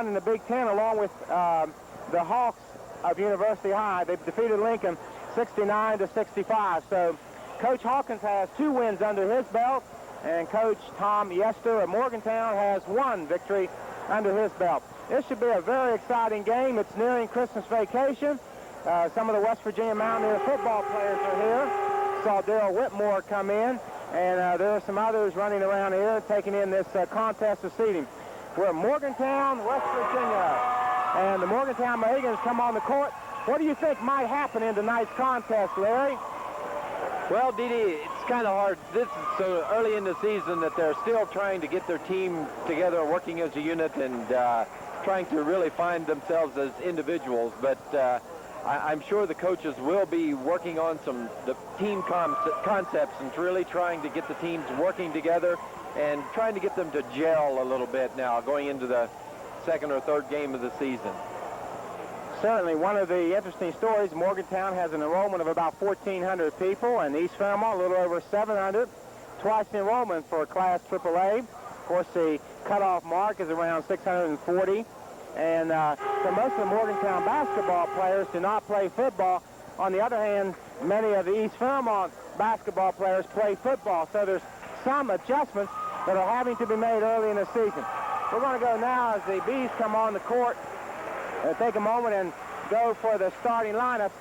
run in the Big Ten along with the Hawks of University High. They've defeated Lincoln 69-65. So Coach Hawkins has 2 wins under his belt, and Coach Tom Yester of Morgantown has 1 victory under his belt. This should be a very exciting game. It's nearing Christmas vacation. Some of the West Virginia Mountaineer football players are here. Saw Darrell Whitmore come in, and there are some others running around here taking in this contest of seating. We're at Morgantown, West Virginia, and the Morgantown Mohegans come on the court. What do you think might happen in tonight's contest, Larry? Well, Dee Dee, it's kind of hard. This is so early in the season that they're still trying to get their team together, working as a unit, and trying to really find themselves as individuals. But I'm sure the coaches will be working on the team concepts and really trying to get the teams working together and trying to get them to gel a little bit now going into the second or third game of the season. Certainly, one of the interesting stories, Morgantown has an enrollment of about 1,400 people, and East Fairmont a little over 700. Twice the enrollment for Class AAA. Of course, the cutoff mark is around 640. And so most of the Morgantown basketball players do not play football. On the other hand, many of the East Fairmont basketball players play football. So there's some adjustments that are having to be made early in the season. We're going to go now as the Bees come on the court. Take a moment and go for the starting lineup.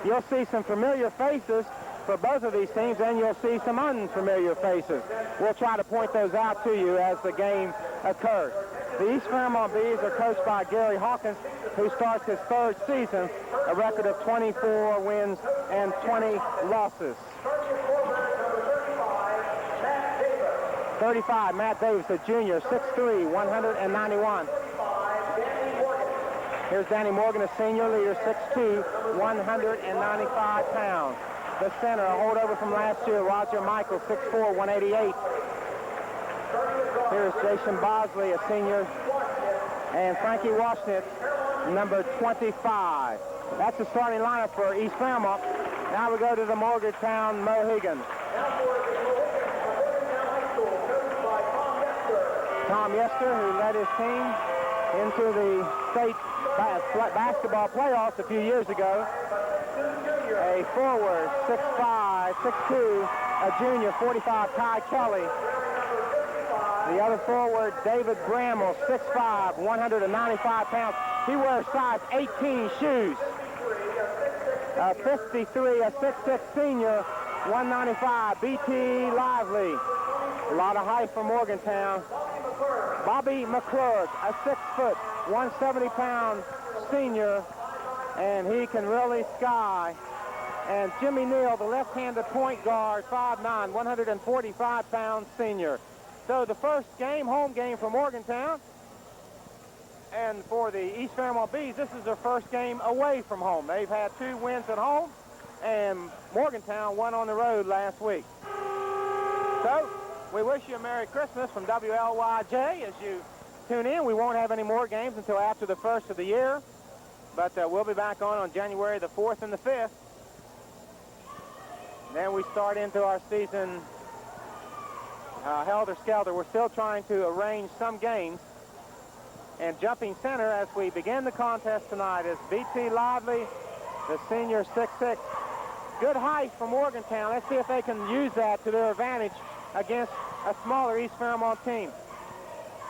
You'll see some familiar faces for both of these teams, and you'll see some unfamiliar faces. We'll try to point those out to you as the game occurs. The East Fairmont Bees are coached by Gary Hawkins, who starts his 3rd season, a record of 24 wins and 20 losses. 35, Matt Davis, a junior, 6'3", 191. Here's Danny Morgan, a senior leader, 6'2", 195 pounds. The center, a holdover from last year, Roger Michael, 6'4", 188. Here's Jason Bosley, a senior, and Frankie Washnitz, number 25. That's the starting lineup for East Fairmont. Now we go to the Morgantown Mohegans. Tom Yester, who led his team into the state basketball playoffs a few years ago. A forward, 6'5", 6'2", a junior, 45, Ty Kelly. The other forward, David Bramble, 6'5", 195 pounds. He wears size 18 shoes. 53, a 6'6", senior, 195, B.T. Lively. A lot of height for Morgantown. Bobby McClurg, a 6', 170-pound senior, and he can really sky. And Jimmy Neal, the left-handed point guard, 5'9", 145-pound senior. So the first game, home game for Morgantown. And for the East Fairmont Bees, this is their first game away from home. They've had 2 wins at home, and Morgantown won on the road last week. So we wish you a Merry Christmas from WLYJ as you tune in. We won't have any more games until after the 1st of the year, but we'll be back on January the 4th and the 5th. Then we start into our season helter-skelter. We're still trying to arrange some games. And jumping center as we begin the contest tonight is B.T. Lively, the senior, 6'6". Good height for Morgantown. Let's see if they can use that to their advantage against a smaller East Fairmont team.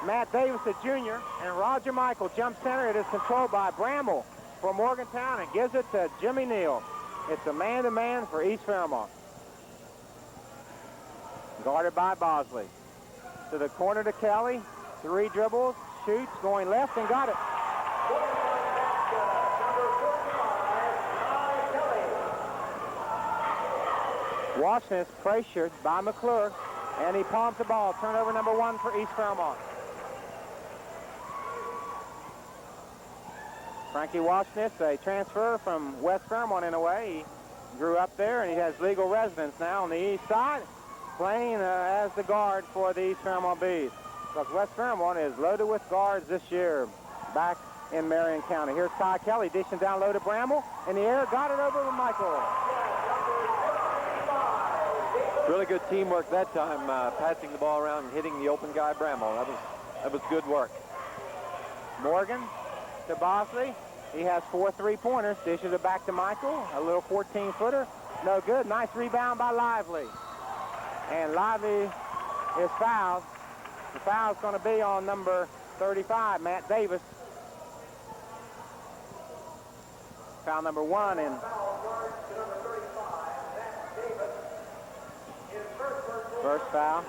Matt Davis, a junior, and Roger Michael, jump center. It is controlled by Bramble for Morgantown and gives it to Jimmy Neal. It's a man-to-man for East Fairmont. Guarded by Bosley. To the corner to Kelly. 3 dribbles, shoots, going left, and got it. Washnitz pressured by McClure, and he palms the ball. Turnover number 1 for East Fairmont. Frankie Washnitz, a transfer from West Fairmont in a way. He grew up there, and he has legal residence now on the east side, playing as the guard for the East Fairmont Bees. Because West Fairmont is loaded with guards this year back in Marion County. Here's Ty Kelly dishing down low to Bramble. In the air, got it over to Michael. Really good teamwork that time, passing the ball around and hitting the open guy, Bramble. That was good work. Morgan to Bosley. He has 4 3-pointers. Dishes it back to Michael. A little 14-footer. No good. Nice rebound by Lively. And Lively is fouled. The foul's going to be on number 35, Matt Davis. Foul number 1. And first foul.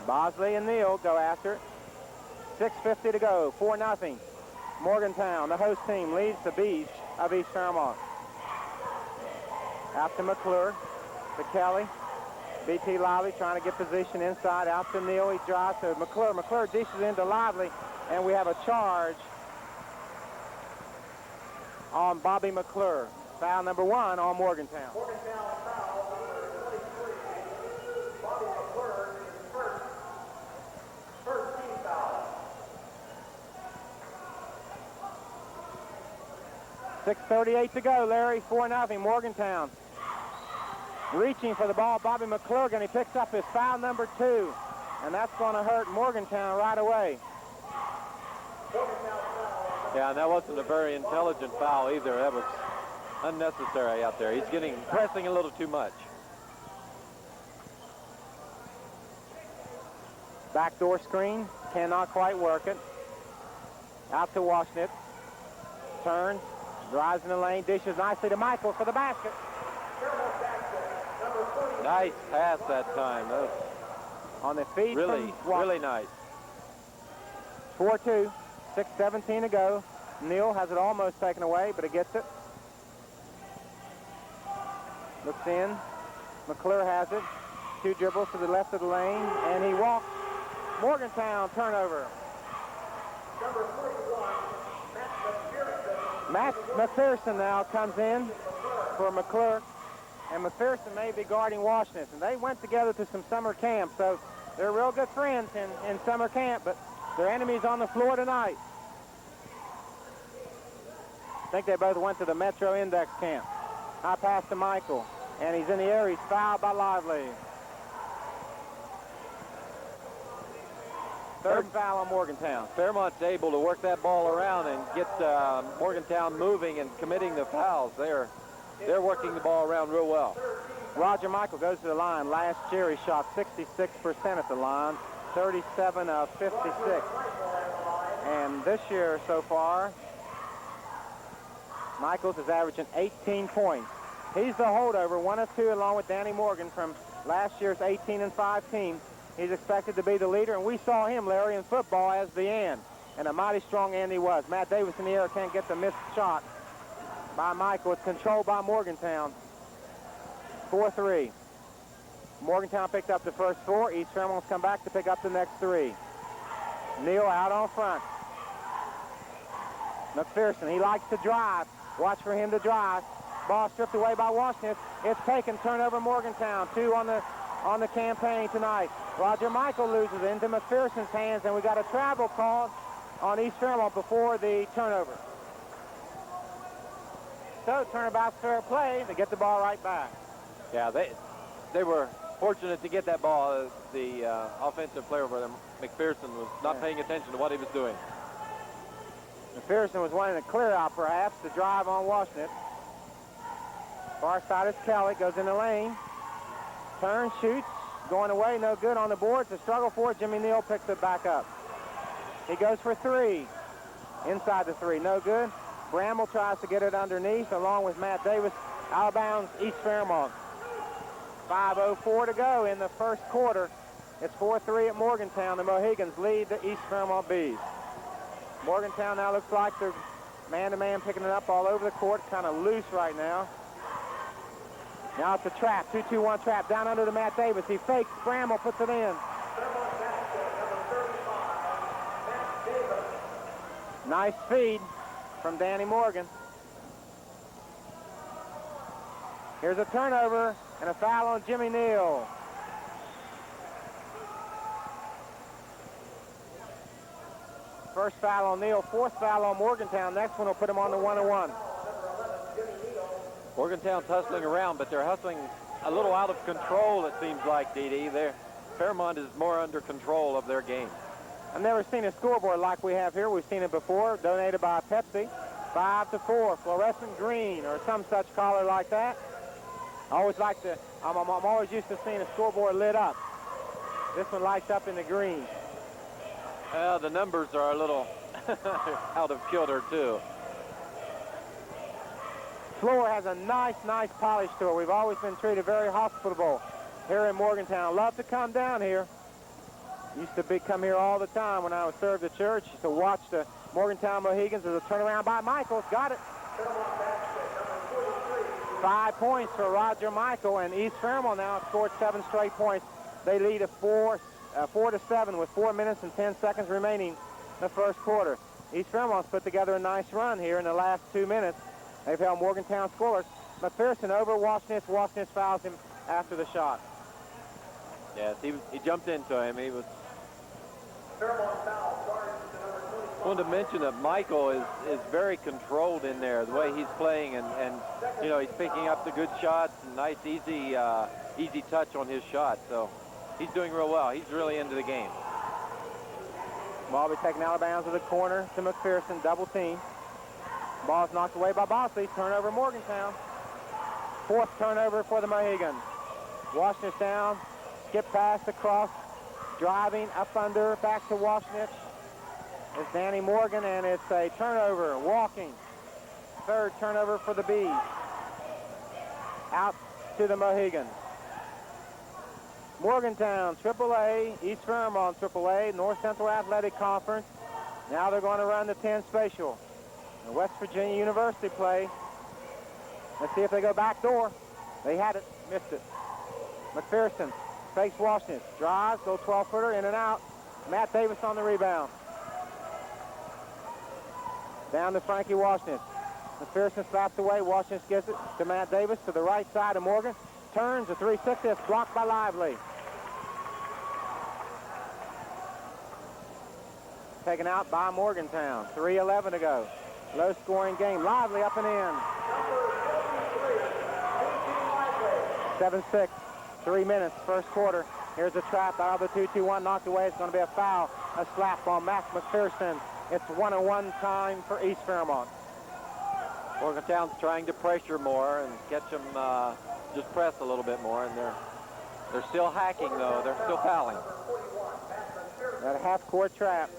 Bosley and Neal go after it. 6:50 to go. 4-0. Morgantown, the host team, leads the Bees of East Fairmont. Out to McClure, to Kelly. B.T. Lively trying to get position inside. Out to Neal. He drives to McClure. McClure dishes into Lively, and we have a charge on Bobby McClure. Foul number 1 on Morgantown. Morgantown foul number 23. Bobby McClure is first team foul. 6:38 to go, Larry. 4-0 Morgantown. Reaching for the ball, Bobby McClure, and he picks up his foul number 2. And that's going to hurt Morgantown right away. Yeah, and that wasn't a very intelligent foul either. That was unnecessary out there. He's pressing a little too much. Backdoor screen, cannot quite work it. Out to Washington. Turns, drives in the lane, dishes nicely to Michael for the basket. Nice pass that time. That was on the feet. really nice. 4-2, 6:17 to go. Neal has it almost taken away, but he gets it. Looks in. McClure has it. 2 dribbles to the left of the lane, and he walks. Morgantown turnover. Number 41, Matt McPherson now comes in for McClure. And McPherson may be guarding Washington. And they went together to some summer camp, so they're real good friends in summer camp, but they're enemies on the floor tonight. I think they both went to the Metro Index camp. High pass to Michael, and he's in the air. He's fouled by Lively. Third foul on Morgantown. Fairmont's able to work that ball around and get Morgantown moving and committing the fouls. They're working the ball around real well. Roger Michael goes to the line. Last year he shot 66% at the line, 37 of 56. And this year so far, Michaels is averaging 18 points. He's the holdover, 1 of 2, along with Danny Morgan from last year's 18-5 team. He's expected to be the leader, and we saw him, Larry, in football as the end. And a mighty strong end he was. Matt Davis in the air can't get the missed shot by Michael. It's controlled by Morgantown. 4-3. Morgantown picked up the first 4. East Fairmont's come back to pick up the next 3. Neal out on front. McPherson, he likes to drive. Watch for him to drive. Ball stripped away by Washington. It's taken. Turnover Morgantown. 2 on the campaign tonight. Roger Michael loses into McPherson's hands, and we got a travel called on East Fairmont before the turnover. So turnabout's fair play. They get the ball right back. Yeah, they were fortunate to get that ball. The offensive player over there, McPherson, was not paying attention to what he was doing. McPherson was wanting to clear out, perhaps, to drive on Washington. Far side is Kelly, goes in the lane. Turns, shoots, going away, no good on the board. It's a struggle for it. Jimmy Neal picks it back up. He goes for 3. Inside the 3, no good. Bramble tries to get it underneath, along with Matt Davis. Out of bounds, East Fairmont. 5:04 to go in the first quarter. It's 4-3 at Morgantown. The Mohegans lead the East Fairmont Bees. Morgantown now looks like they're man-to-man picking it up all over the court, kind of loose right now. Now it's a trap, 2-2-1 trap, down under to Matt Davis. He fakes, Bramble puts it in. Nice feed from Danny Morgan. Here's a turnover and a foul on Jimmy Neal. First foul on Neal, 4th foul on Morgantown. Next one will put him on the 1-1. Morgantown's hustling around, but they're hustling a little out of control, it seems like, D.D. Fairmont is more under control of their game. I've never seen a scoreboard like we have here. We've seen it before, donated by Pepsi. 5-4, fluorescent green or some such color like that. I always like to, I'm always used to seeing a scoreboard lit up. This one lights up in the green. Well, the numbers are a little out of kilter too. Floor has a nice polish to it. We've always been treated very hospitable here in Morgantown. Love to come down here. Used to come here all the time when I was served at church to watch the Morgantown Mohegans. There's a turnaround by Michaels. Got it. 5 points for Roger Michael, and East Fairmont now scored 7 straight points. They lead 4-7 with 4 minutes and 10 seconds remaining in the first quarter. East Fairmont's put together a nice run here in the last 2 minutes. They've held Morgantown scoreless. McPherson over Washnitz. Washnitz fouls him after the shot. Yes, he jumped into him. He was. I wanted to mention that Michael is very controlled in there, the way he's playing, and you know, he's picking up the good shots and nice, easy touch on his shot. So he's doing real well. He's really into the game. Ball will be taken out of bounds to the corner to McPherson, double team. Ball's knocked away by Bosley. Turnover Morgantown. 4th turnover for the Mohegans. Washnitz down, skip pass across, driving up under, back to Washnitz. It's Danny Morgan, and it's a turnover, walking. 3rd turnover for the Bees. Out to the Mohegans. Morgantown, AAA, East Fairmont, AAA, North Central Athletic Conference. Now they're going to run the 10 special. The West Virginia University play. Let's see if they go back door. They had it, missed it. McPherson fakes Washington, drives, go 12-footer, in and out. Matt Davis on the rebound. Down to Frankie Washington. McPherson slaps away. Washington gets it to Matt Davis to the right side of Morgan. Turns a 360. It's blocked by Lively. Taken out by Morgantown. 3:11 to go. Low-scoring game. Lively up and in. 7-6. 3 minutes, first quarter. Here's a trap out of the 2-2-1. Knocked away. It's going to be a foul. A slap on Max McPherson. It's 1-on-1 time for East Fairmont. Morgantown's trying to pressure more and catch them, just press a little bit more, and they're still hacking though. They're still fouling. That half-court trap.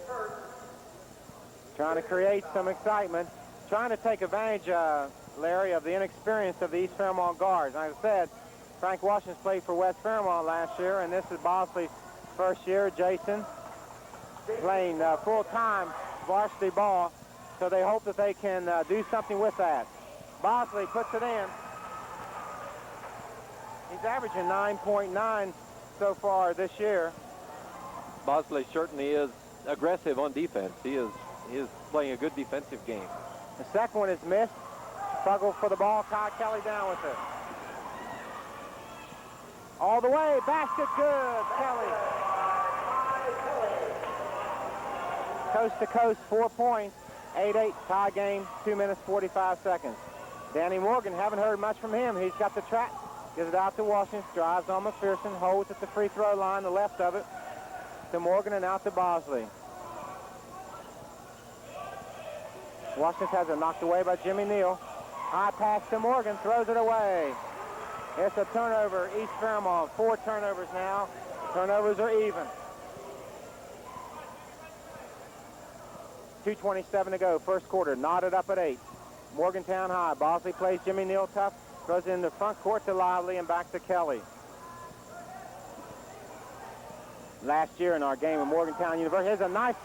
Trying to create some excitement. Trying to take advantage, Larry, of the inexperience of the East Fairmont guards. Like I said, Frank Washington played for West Fairmont last year, and this is Bosley's first year. Jason playing full-time varsity ball, so they hope that they can do something with that. Bosley puts it in. He's averaging 9.9 so far this year. Bosley certainly is aggressive on defense. He is playing a good defensive game. The second one is missed. Struggle for the ball. Kyle Kelly down with it. All the way. Basket good. Kelly. Coast to coast, 4 points. 8-8 tie game. 2 minutes, 45 seconds. Danny Morgan, haven't heard much from him. He's got the trap. Gives it out to Washington. Drives on McPherson. Holds at the free throw line, the left of it. To Morgan and out to Bosley. Washington has it knocked away by Jimmy Neal. High pass to Morgan, throws it away. It's a turnover, East Fairmont. 4 turnovers now. Turnovers are even. 2:27 to go, first quarter, knotted up at 8. Morgantown high. Bosley plays Jimmy Neal tough. Goes in the front court to Lively and back to Kelly. Last year in our game with Morgantown University. Here's a nice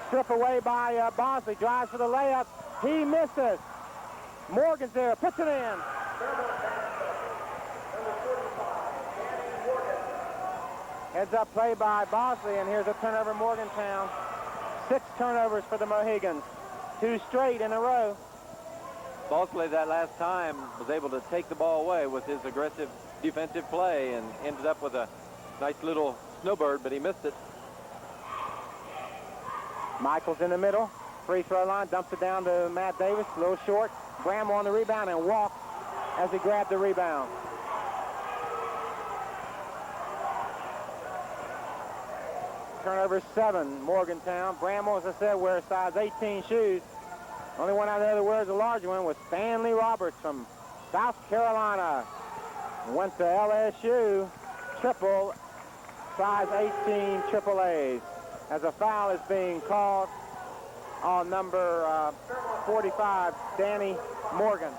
strip away by Bosley. Drives for the layup. He misses. Morgan's there. Puts it in. Heads up play by Bosley, and here's a turnover Morgantown. 6 turnovers for the Mohegans. 2 straight in a row. Bosley that last time was able to take the ball away with his aggressive defensive play and ended up with a nice little snowbird, but he missed it. Michaels in the middle. Free throw line. Dumps it down to Matt Davis. A little short. Bramwell on the rebound and walks as he grabbed the rebound. turnover 7, Morgantown. Bramwell, as I said, wears size 18 shoes. Only one I know that wears a large one was Stanley Roberts from South Carolina. Went to LSU, triple, size 18 triple A's. As a foul is being called on number 45, Danny Morgan.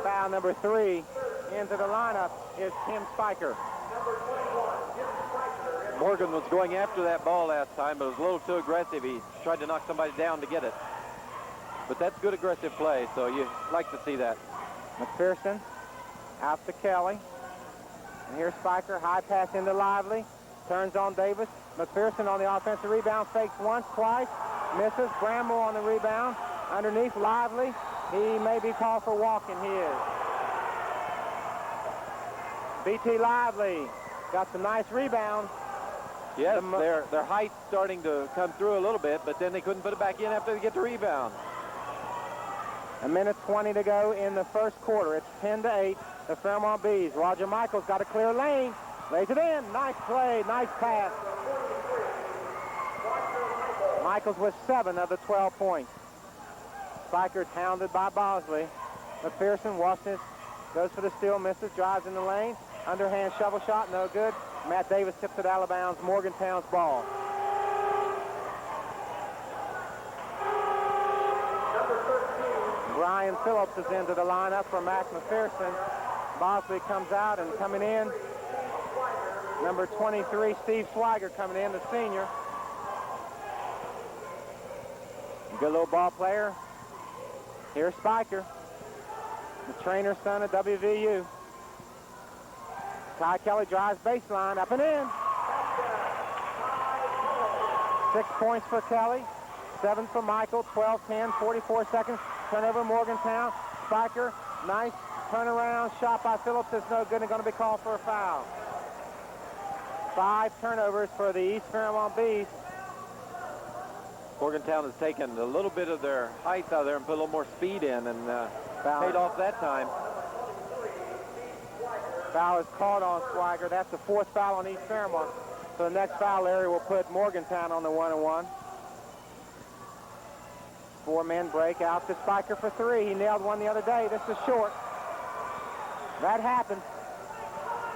Foul number 3 into the lineup is Tim Spiker. Morgan was going after that ball last time, but it was a little too aggressive. He tried to knock somebody down to get it. But that's good aggressive play, so you like to see that. McPherson out to Kelly. And here's Spiker, high pass into Lively. Turns on Davis. McPherson on the offensive rebound, fakes once, twice, misses. Bramwell on the rebound. Underneath, Lively. He may be called for walking. He is. BT Lively got some nice rebounds. Yes, their height's starting to come through a little bit, but then they couldn't put it back in after they get the rebound. A minute 20 to go in the first quarter. It's 10-8, the Fairmont Bees. Roger Michaels got a clear lane. Lays it in. Nice play, nice pass. Michaels with 7 of the 12 points. Spiker hounded by Bosley. McPherson, Washington goes for the steal, misses, drives in the lane. Underhand shovel shot, no good. Matt Davis tips it out of bounds. Morgantown's ball. Brian Phillips is into the lineup for Mac McPherson. Bosley comes out, and coming in, number 23, Steve Swiger coming in, the senior. Good little ball player. Here's Spiker, the trainer's son at WVU. Ty Kelly drives baseline, up and in. 6 points for Kelly, 7 for Michael, 12-10, 44 seconds. Turnover Morgantown. Spiker, nice turnaround shot by Phillips. It's no good and going to be called for a foul. 5 turnovers for the East Fairmont Bees. Morgantown has taken a little bit of their height out there and put a little more speed in, and paid off that time. Foul is called on Swiger. That's the 4th foul on East Fairmont. So the next foul area will put Morgantown on the 1-and-1. 4 men break out to Spiker for 3. He nailed one the other day. This is short. That happens.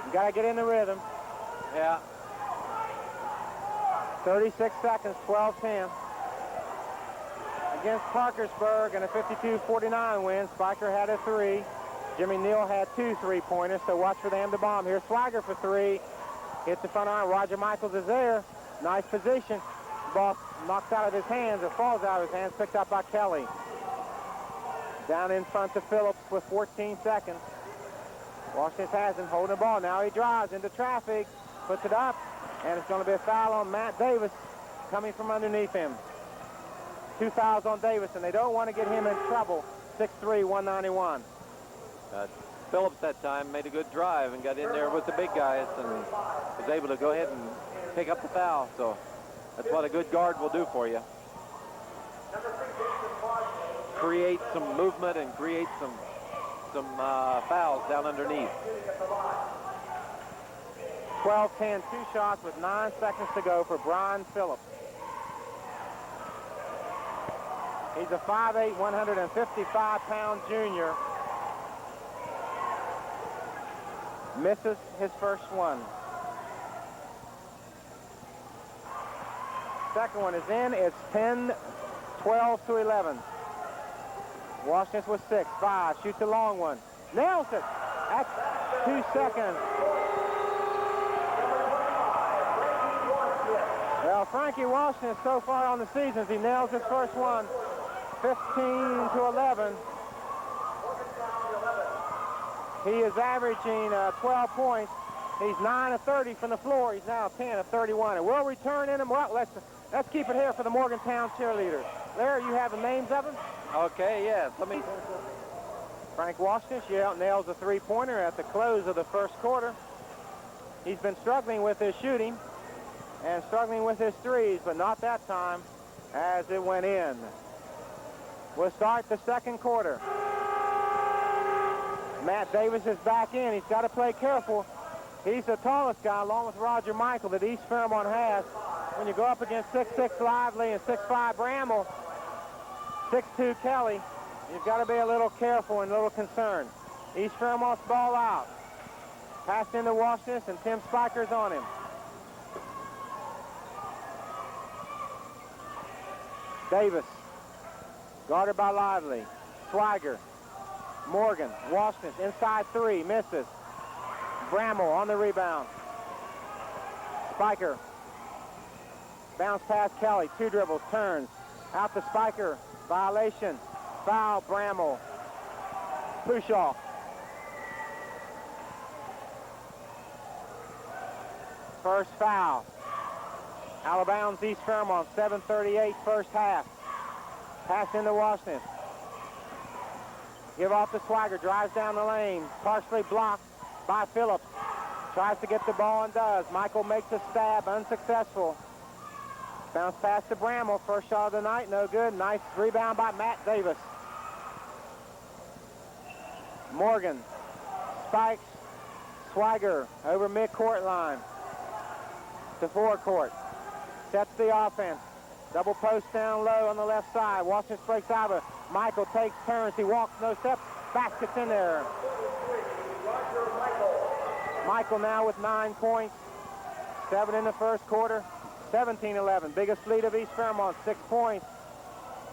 You got to get in the rhythm. Yeah. 36 seconds, 12-10. Against Parkersburg in a 52-49 win, Spiker had a 3. Jimmy Neal had 2 3-pointers, so watch for them to bomb. Here's Swiger for 3. Hits the front iron. Roger Michaels is there. Nice position. Ball knocked out of his hands, or falls out of his hands, picked up by Kelly. Down in front to Phillips with 14 seconds. Washington has him holding the ball. Now he drives into traffic, puts it up, and it's going to be a foul on Matt Davis coming from underneath him. 2 fouls on Davis, and they don't want to get him in trouble. 6'3", 191. Phillips that time made a good drive and got in there with the big guys and was able to go ahead and pick up the foul. So that's what a good guard will do for you. Create some movement and create some fouls down underneath. 12-10, 2 shots with 9 seconds to go for Brian Phillips. He's a 5'8", 155-pound junior. Misses his first one. Second one is in. It's 10-12 to 11. Washington's with 6. 5. Shoots a long one. Nails it. That's 2 seconds. Well, Frankie Washington so far on the season, he nails his first one. 15-11. He is averaging 12 points. He's 9 of 30 from the floor. He's now 10 of 31. And we'll return in him. Well, let's keep it here for the Morgantown cheerleaders. Larry, you have the names of them? Okay, yes. Let me. Frank Washington nails a 3-pointer at the close of the first quarter. He's been struggling with his shooting and struggling with his threes, but not that time as it went in. We'll start the second quarter. Matt Davis is back in. He's got to play careful. He's the tallest guy, along with Roger Michael, that East Fairmont has. When you go up against 6'6" Lively and 6'5" Bramble, 6'2" Kelly, you've got to be a little careful and a little concerned. East Fairmont's ball out. Passed into Washington, and Tim Spiker's on him. Davis, guarded by Lively. Swiger, Morgan, Washington, inside three, misses. Bramble on the rebound. Spiker, bounce past Kelly, 2 dribbles, turns. Out to Spiker, violation, foul, Bramble. Push off. First foul. Out of bounds, East Fairmont, 7:38 first half. Pass into Washington. Give off to Swiger, drives down the lane, partially blocked by Phillips. Tries to get the ball and does. Michael makes a stab, unsuccessful. Bounce pass to Bramble, first shot of the night, no good. Nice rebound by Matt Davis. Morgan spikes, Swiger over midcourt line to forecourt. Sets the offense. Double post down low on the left side. Washington breaks out of it. Michael takes turns. He walks no steps. Baskets in there. Michael now with 9 points. 7 in the first quarter. 17-11. Biggest lead of East Fairmont, 6 points.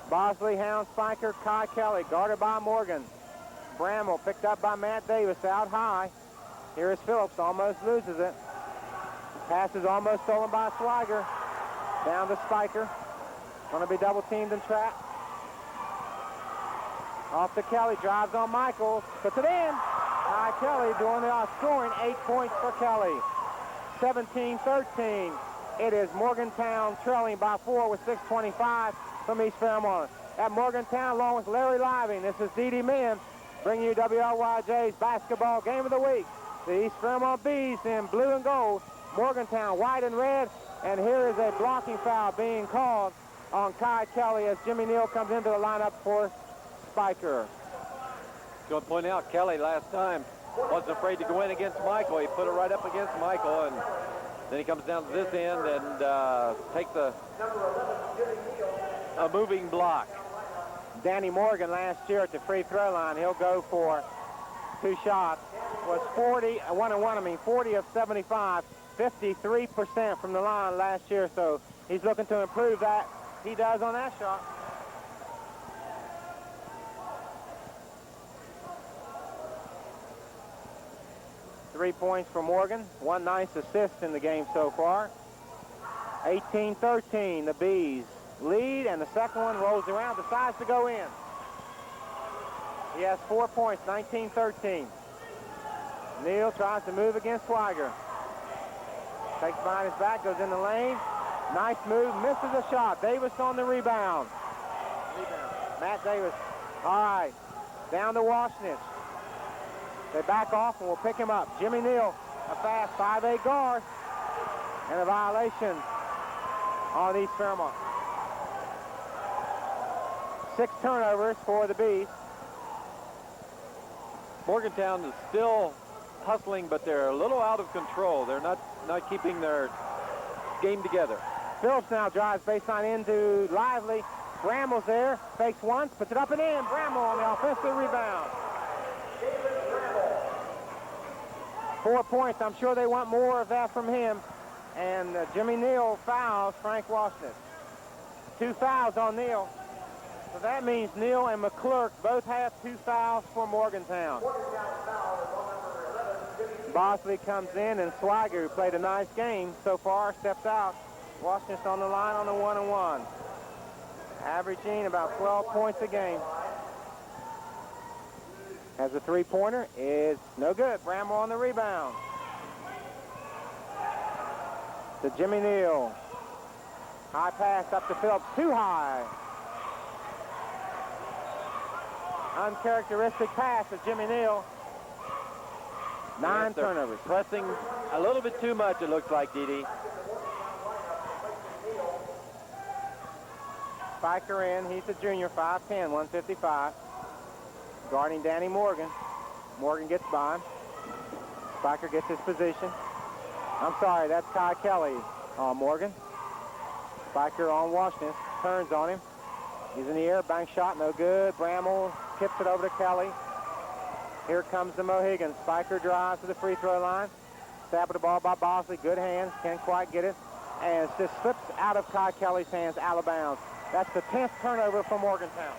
Bosley, Hound, Spiker, Kai Kelly, guarded by Morgan. Bramble picked up by Matt Davis out high. Here is Phillips, almost loses it. Pass is almost stolen by Swiger. Down to Spiker. Going to be double teamed and trapped. Off to Kelly, drives on Michael, puts it in. Kai Kelly doing the scoring, 8 points for Kelly. 17-13. It is Morgantown trailing by 4 with 6:25 from East Fairmont. At Morgantown, along with Larry Living, this is D.D. Mims bringing you WLYJ's basketball game of the week. The East Fairmont Bees in blue and gold, Morgantown white and red, and here is a blocking foul being called on Kai Kelly as Jimmy Neal comes into the lineup for Spiker. Going to point out, Kelly last time wasn't afraid to go in against Michael. He put it right up against Michael, and then he comes down to this end and takes a moving block. Danny Morgan last year at the free throw line, he'll go for 2 shots. Was 40 of 75, 53% from the line last year, so he's looking to improve that. He does on that shot. Three points for Morgan, 1 nice assist in the game so far. 18-13, the Bees lead, and the second one rolls around, decides to go in. He has 4 points, 19-13. Neal tries to move against Swiger. Takes behind his back, goes in the lane. Nice move, misses a shot. Davis on the rebound. Matt Davis. All right, down to Washington. They back off and we'll pick him up. Jimmy Neal, a fast 5'8" guard, and a violation on East Fairmont. 6 turnovers for the Bees. Morgantown is still hustling, but they're a little out of control. They're not keeping their game together. Phillips now drives baseline into Lively. Bramble's there, fakes once, puts it up and in. Bramble on the offensive rebound. 4 points. I'm sure they want more of that from him. And Jimmy Neal fouls Frank Washington. 2 fouls on Neal. So that means Neal and McClurk both have 2 fouls for Morgantown. Bosley comes in, and Swiger, who played a nice game so far, steps out. Washington's on the line on the 1-and-1. Averaging about 12 points a game. Has a 3-pointer. Is no good. Bramble on the rebound. To Jimmy Neal. High pass up to Phillips. Too high. Uncharacteristic pass to Jimmy Neal. 9 turnovers. Pressing a little bit too much, it looks like, Dee. Spiker in. He's a junior, 5'10", 155. Guarding Danny Morgan. Morgan gets by him. Spiker gets his position. I'm sorry, that's Kai Kelly on Morgan. Spiker on Washington, turns on him. He's in the air, bank shot, no good. Bramall tips it over to Kelly. Here comes the Mohegan. Spiker drives to the free throw line. Stab at the ball by Bosley, good hands, can't quite get it. And it just slips out of Kai Kelly's hands, out of bounds. That's the 10th turnover for Morgantown.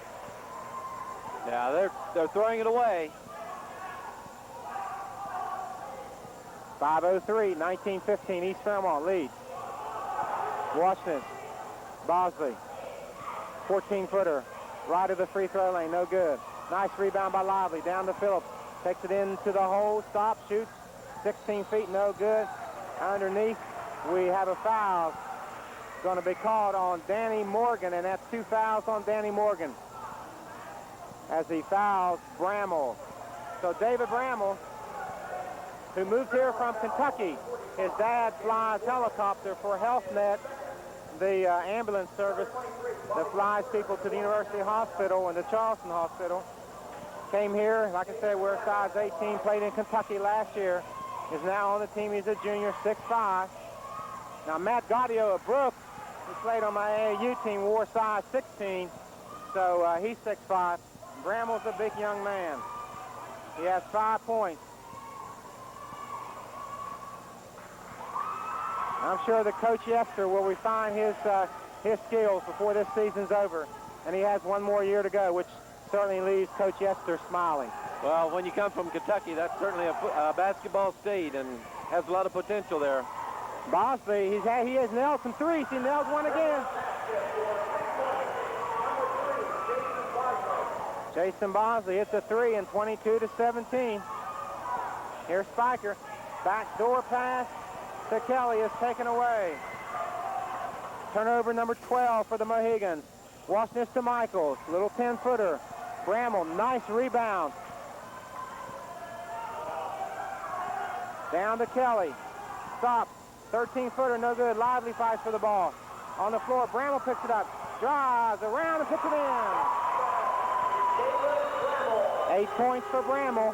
Yeah, they're throwing it away. 5:03, 19-15, East Fairmont leads. Washington, Bosley, 14-footer, right of the free throw lane, no good. Nice rebound by Lively, down to Phillips, takes it into the hole, stops, shoots, 16 feet, no good. Underneath, we have a foul going to be called on Danny Morgan, and that's 2 fouls on Danny Morgan as he fouls Bramall. So David Bramall, who moved here from Kentucky, his dad flies helicopter for HealthNet, the ambulance service that flies people to the University Hospital and the Charleston Hospital. Came here, like I said, we're size 18, played in Kentucky last year, is now on the team. He's a junior, 6'5". Now Matt Gaudio of Brooks, who played on my AAU team, wore size 16, so he's 6'5". Bramall's a big young man. He has 5 points. I'm sure that Coach Yester will refine his skills before this season's over, and he has 1 more year to go, which certainly leaves Coach Yester smiling. Well, when you come from Kentucky, that's certainly a basketball state and has a lot of potential there. Bosley, he has nailed some threes. He nailed one again. Jason Bosley hits a 3 and 22-17. Here's Spiker. Backdoor pass to Kelly is taken away. Turnover number 12 for the Mohegans. Washington to Michaels. Little 10-footer. Bramall, nice rebound. Down to Kelly. Stop. 13-footer, no good. Lively fights for the ball. On the floor, Bramall picks it up. Drives around and puts it in. 8 points for Bramall.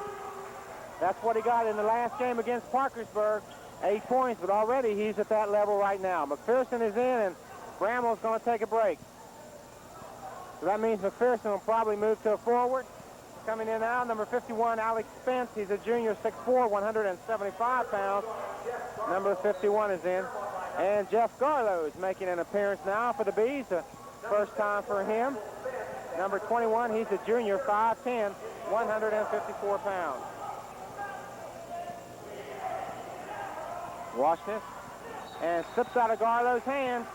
That's what he got in the last game against Parkersburg. 8 points, but already he's at that level right now. McPherson is in, and Bramall's going to take a break. So that means McPherson will probably move to a forward. Coming in now, number 51, Alex Spence. He's a junior, 6'4", 175 pounds. Number 51 is in. And Jeff Garlow is making an appearance now for the Bees. First time for him. Number 21, he's a junior, 5'10", 154 pounds. Washington, and slips out of Garlow's hands.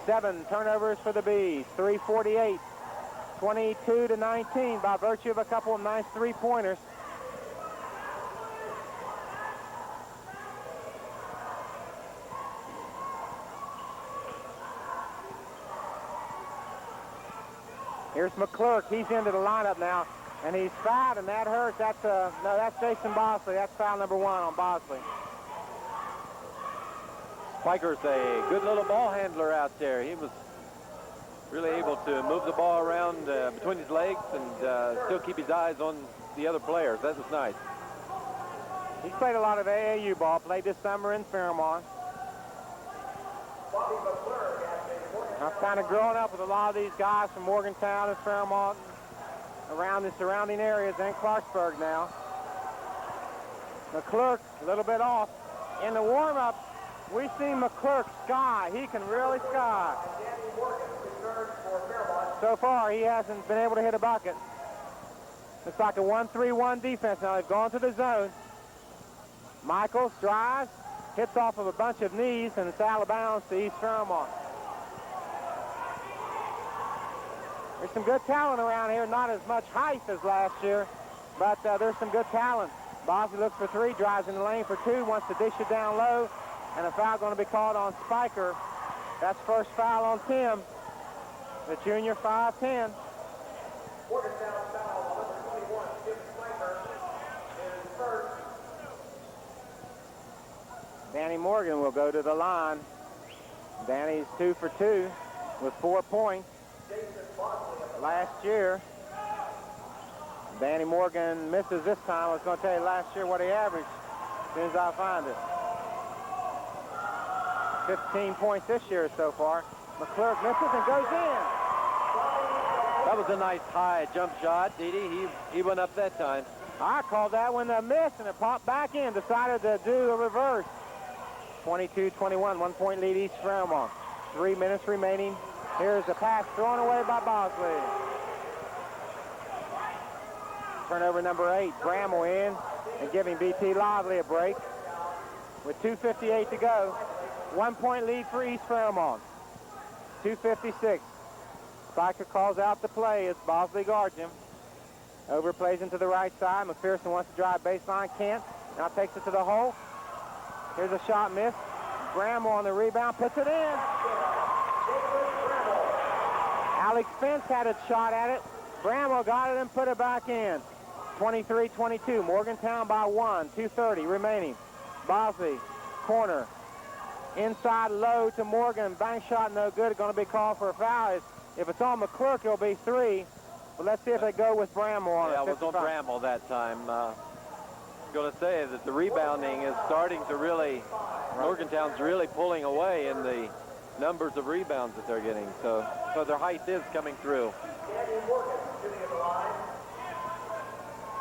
7 turnovers for the Bees. 3:48, 22-19 by virtue of a couple of nice three-pointers. Here's McClurk. He's into the lineup now, and he's fouled, and that hurts. That's no, that's Jason Bosley. That's foul number 1 on Bosley. Spiker's a good little ball handler out there. He was really able to move the ball around between his legs and still keep his eyes on the other players. That was nice. He's played a lot of AAU ball, played this summer in Fairmont. I've kind of grown up with a lot of these guys from Morgantown and Fairmont, around the surrounding areas, and Clarksburg now. McClurk a little bit off. In the warm-up, we've seen McClurk sky. He can really sky. So far, he hasn't been able to hit a bucket. It's like a 1-3-1 defense now. They've gone to the zone. Michaels drives, hits off of a bunch of knees, and it's out of bounds to East Fairmont. There's some good talent around here, not as much height as last year, but there's some good talent. Bosley looks for 3, drives in the lane for 2, wants to dish it down low, and a foul going to be called on Spiker. That's first foul on Tim, the junior, 5'10". Morgantown foul, number 21, Tim Spiker, is first. Danny Morgan will go to the line. Danny's 2 for 2 with 4 points. Last year, Danny Morgan misses this time. I was going to tell you last year what he averaged as soon as I find it. 15 points this year so far. McClurk misses and goes in. That was a nice high jump shot, Didi. He went up that time. I called that one a miss, and it popped back in. Decided to do a reverse. 22-21, 1 point lead East Fairmont. 3 minutes remaining. Here's the pass thrown away by Bosley. Turnover number 8, Bramwell in and giving BT Lively a break. With 2:58 to go. 1 point lead for East Fairmont. 2:56. Spiker calls out the play as Bosley guards him. Overplays into the right side. McPherson wants to drive baseline. Can't. Now takes it to the hole. Here's a shot miss. Bramwell on the rebound. Puts it in. Alex Spence had a shot at it. Bramwell got it and put it back in. 23-22. Morgantown by 1. 2:30 remaining. Bosley, corner. Inside low to Morgan. Bank shot no good. Going to be called for a foul. If it's on McClurk, it'll be 3. But let's see if they go with Bramwell on it. Yeah, it was on Bramwell that time. Going to say that the rebounding is starting to really, Morgantown's really pulling away in the numbers of rebounds that they're getting. So their height is coming through.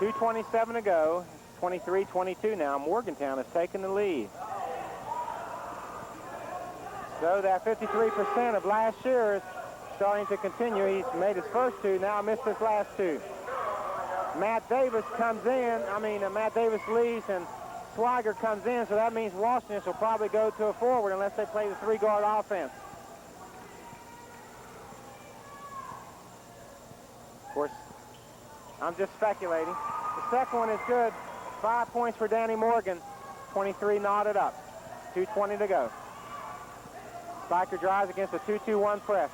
2:27 to go. 23-22 now. Morgantown has taken the lead. So that 53% of last year is starting to continue. He's made his first 2, now missed his last 2. Matt Davis comes in. Matt Davis leaves and Swiger comes in, so that means Washington will probably go to a forward unless they play the 3-guard offense. Of course, I'm just speculating. The second one is good. 5 points for Danny Morgan. 23 knotted up. 2:20 to go. Spiker drives against a 2-2-1 press.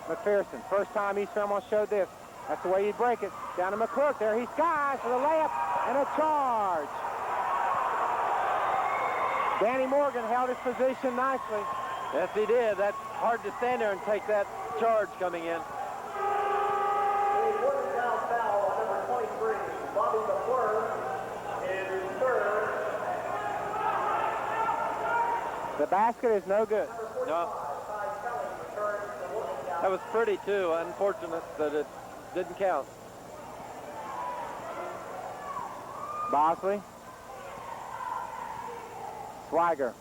McPherson, first time East Fairmont showed this. That's the way you break it. Down to McClurk. There he skies for the layup and a charge. Danny Morgan held his position nicely. Yes, he did. That's hard to stand there and take that charge coming in. Morgantown foul on number 23, Bobby McClurk, is third. The basket is no good. No. That was pretty, too. Unfortunate that it didn't count. Bosley. Swiger.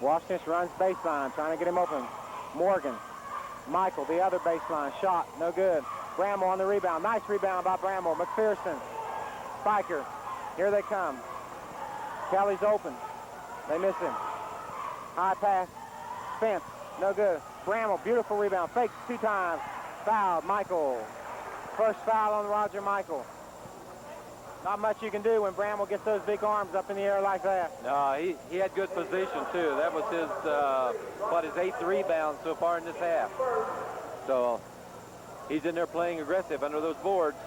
Washington runs baseline, trying to get him open. Morgan. Michael, the other baseline. Shot, no good. Bramwell on the rebound. Nice rebound by Bramwell. McPherson. Spiker. Here they come. Kelly's open. They miss him. High pass. Spence. No good. Bramwell, beautiful rebound. Fakes 2 times. Foul. Michael. First foul on Roger Michael. Not much you can do when Bramwell gets those big arms up in the air like that. No, he had good position, too. That was his, his 8th rebound so far in this half. So he's in there playing aggressive under those boards.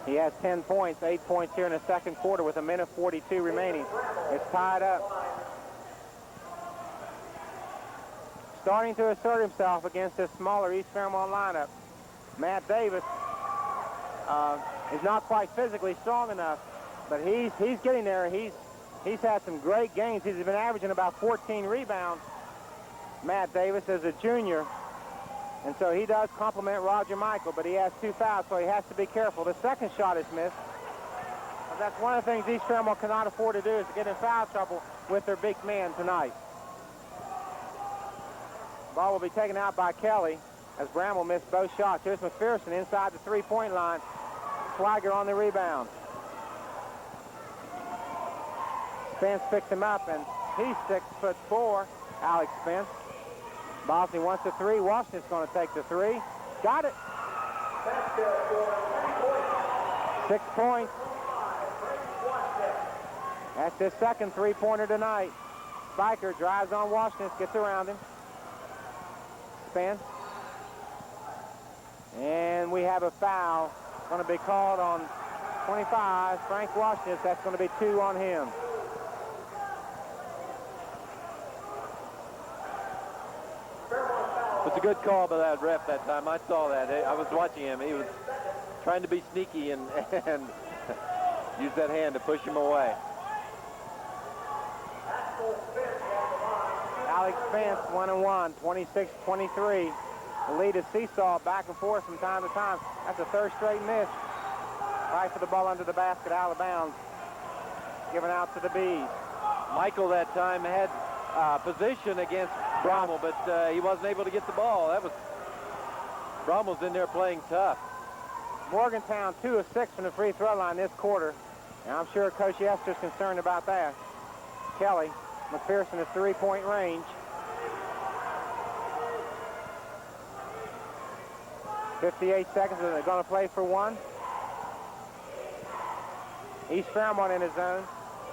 He has 10 points, 8 points here in the second quarter with 1:42 remaining. It's tied up. Starting to assert himself against this smaller East Fairmont lineup. Matt Davis is not quite physically strong enough, but he's getting there. He's had some great games. He's been averaging about 14 rebounds. Matt Davis is a junior, and so he does complement Roger Michael, but he has 2 fouls, so he has to be careful. The second shot is missed. But that's one of the things East Fairmont cannot afford to do, is to get in foul trouble with their big man tonight. Ball will be taken out by Kelly as Bramwell missed both shots. Here's McPherson inside the 3-point line. Swiger on the rebound. Spence picks him up, and he's 6'4", Alex Spence. Bosley wants the 3. Washington's going to take the 3. Got it. 6 points. That's his second 3-pointer tonight. Spiker drives on Washington, gets around him. Spence. And we have a foul going to be called on 25, Frank Washington. That's going to be 2 on him. It's a good call by that ref that time. I saw that. I was watching him. trying to be sneaky and use that hand to push him away. Alex Spence, 1-1, 26-23. The lead is seesaw back and forth from time to time. That's a third straight miss. Right for the ball under the basket, out of bounds. Given out to the Bees. Michael that time had position against Brommel, but he wasn't able to get the ball. Brommel's in there playing tough. Morgantown 2 of 6 from the free throw line this quarter. And I'm sure Coach Yester's concerned about that. Kelly, McPherson is 3-point range. 58 seconds, and they're going to play for one. East Fairmont in his zone,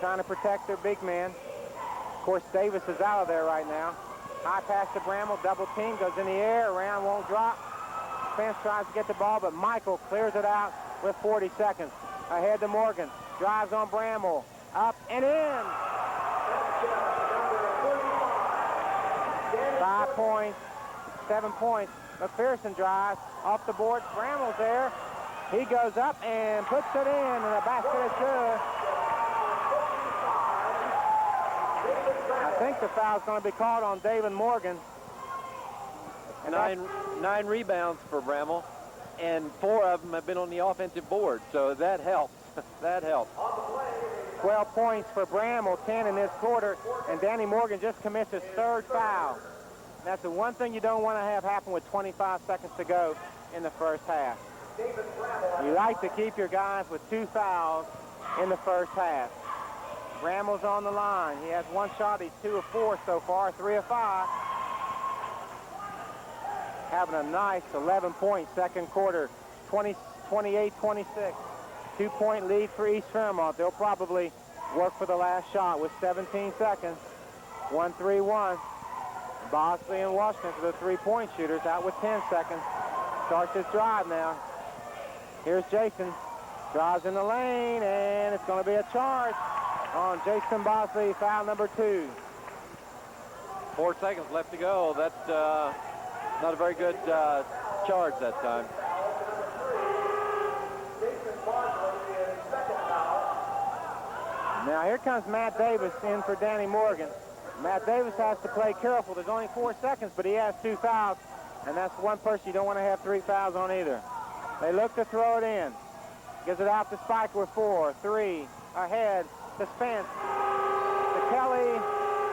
trying to protect their big man. Of course, Davis is out of there right now. High pass to Bramble, double team, goes in the air, around, won't drop. Spence tries to get the ball, but Michael clears it out with 40 seconds. Ahead to Morgan, drives on Bramble, up and in. 5 points, 7 points. McPherson drives off the board. Bramble's there. He goes up and puts it in, and the basket is good. I think the foul's going to be called on David Morgan. And nine rebounds for Bramble, and 4 of them have been on the offensive board, so that helps. That helps. 12 points for Bramble, 10 in this quarter, and Danny Morgan just commits his 3rd foul. That's the one thing you don't want to have happen with 25 seconds to go in the first half. You like to keep your guys with 2 fouls in the first half. Bramble's on the line. He has 1 shot. He's 2 of 4 so far, 3 of 5. Having a nice 11-point second quarter, 28-26. 2-point lead for East Fairmont. They'll probably work for the last shot with 17 seconds. 1-3-1. Bosley and Washington for the 3-point shooters out with 10 seconds. Starts his drive now. Here's Jason. Drives in the lane, and it's going to be a charge on Jason Bosley, foul number 2. 4 seconds left to go. That's not a very good charge that time. Now here comes Matt Davis in for Danny Morgan. Matt Davis has to play careful. There's only 4 seconds, but he has 2 fouls, and that's one person you don't want to have 3 fouls on either. They look to throw it in. Gives it out to Spike with 4, 3, ahead to Spence, to Kelly.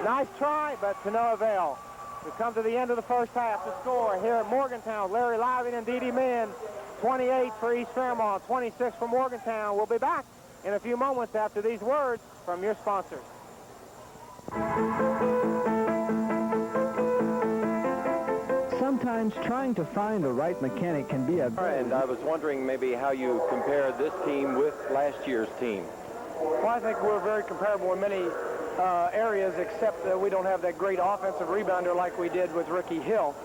Nice try, but to no avail. We come to the end of the first half. The score here at Morgantown, Larry Living and Dee Dee Min. 28 for East Fairmont, 26 for Morgantown. We'll be back in a few moments after these words from your sponsors. Sometimes trying to find the right mechanic can be a... And I was wondering maybe how you compare this team with last year's team. Well, I think we're very comparable in many areas, except that we don't have that great offensive rebounder like we did with Ricky Hill.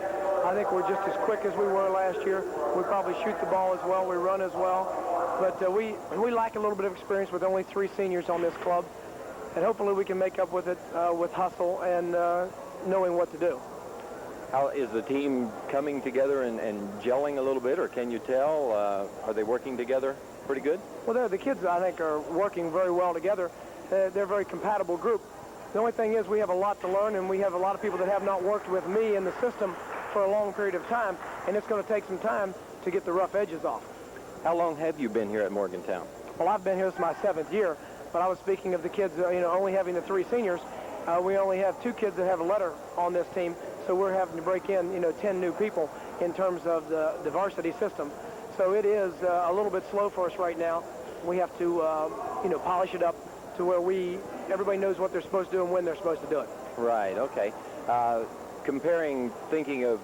I think we're just as quick as we were last year. We probably shoot the ball as well. We run as well. But we lack a little bit of experience with only 3 seniors on this club. And hopefully we can make up with it with hustle and knowing what to do. How is the team coming together and gelling a little bit, or can you tell? Are they working together pretty good? Well, the kids, I think, are working very well together. They're a very compatible group. The only thing is we have a lot to learn, and we have a lot of people that have not worked with me in the system for a long period of time, and it's going to take some time to get the rough edges off. How long have you been here at Morgantown? Well, I've been here, this is my 7th year, but I was speaking of the kids, only having the 3 seniors. We only have 2 kids that have a letter on this team, so we're having to break in, 10 new people in terms of the varsity system. So it is a little bit slow for us right now. We have to, polish it up to where everybody knows what they're supposed to do and when they're supposed to do it. Right, okay. Thinking of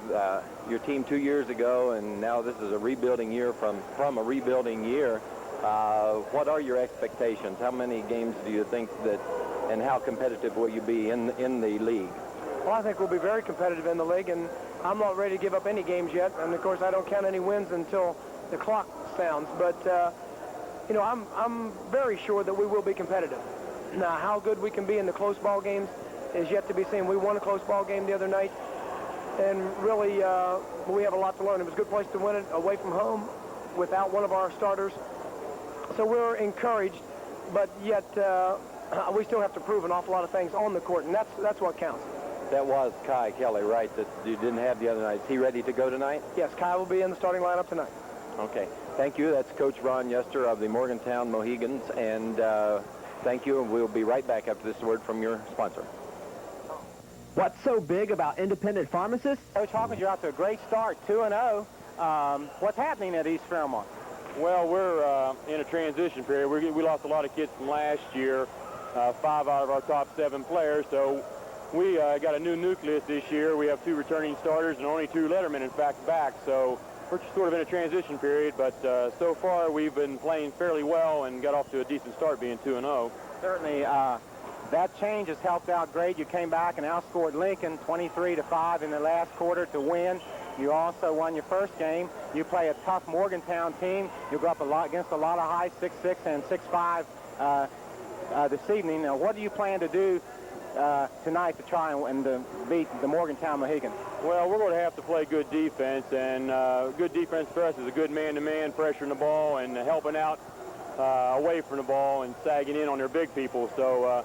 your team 2 years ago, and now this is a rebuilding year from a rebuilding year, what are your expectations? How many games do you think that, and how competitive will you be in the league? Well, I think we'll be very competitive in the league, and I'm not ready to give up any games yet. And, of course, I don't count any wins until the clock sounds. But, I'm very sure that we will be competitive. Now, how good we can be in the close ball games is yet to be seen. We won a close ball game the other night, and really we have a lot to learn. It was a good place to win it away from home, without one of our starters. So we're encouraged, but yet we still have to prove an awful lot of things on the court, and that's what counts. That was Kai Kelly, right, that you didn't have the other night. Is he ready to go tonight? Yes, Kai will be in the starting lineup tonight. Okay. Thank you. That's Coach Ron Yester of the Morgantown Mohegans, and thank you, and we'll be right back after this word from your sponsor. What's so big about independent pharmacists? Coach Hawkins, you're out to a great start, 2-0. What's happening at East Fairmont? Well, we're in a transition period. We lost a lot of kids from last year, 5 out of our top 7 players, so we got a new nucleus this year. We have 2 returning starters and only 2 lettermen, in fact, back, so we're just sort of in a transition period, but so far we've been playing fairly well and got off to a decent start being 2-0. Certainly, that change has helped out great. You came back and outscored Lincoln 23-5 in the last quarter to win. You also won your first game. You play a tough Morgantown team. You go up against a lot of high 6'6" and 6'5" this evening. Now, what do you plan to do tonight to try and beat the Morgantown Mohegans? Well, we're going to have to play good defense, and good defense for us is a good man-to-man, pressuring the ball and helping out away from the ball and sagging in on their big people. So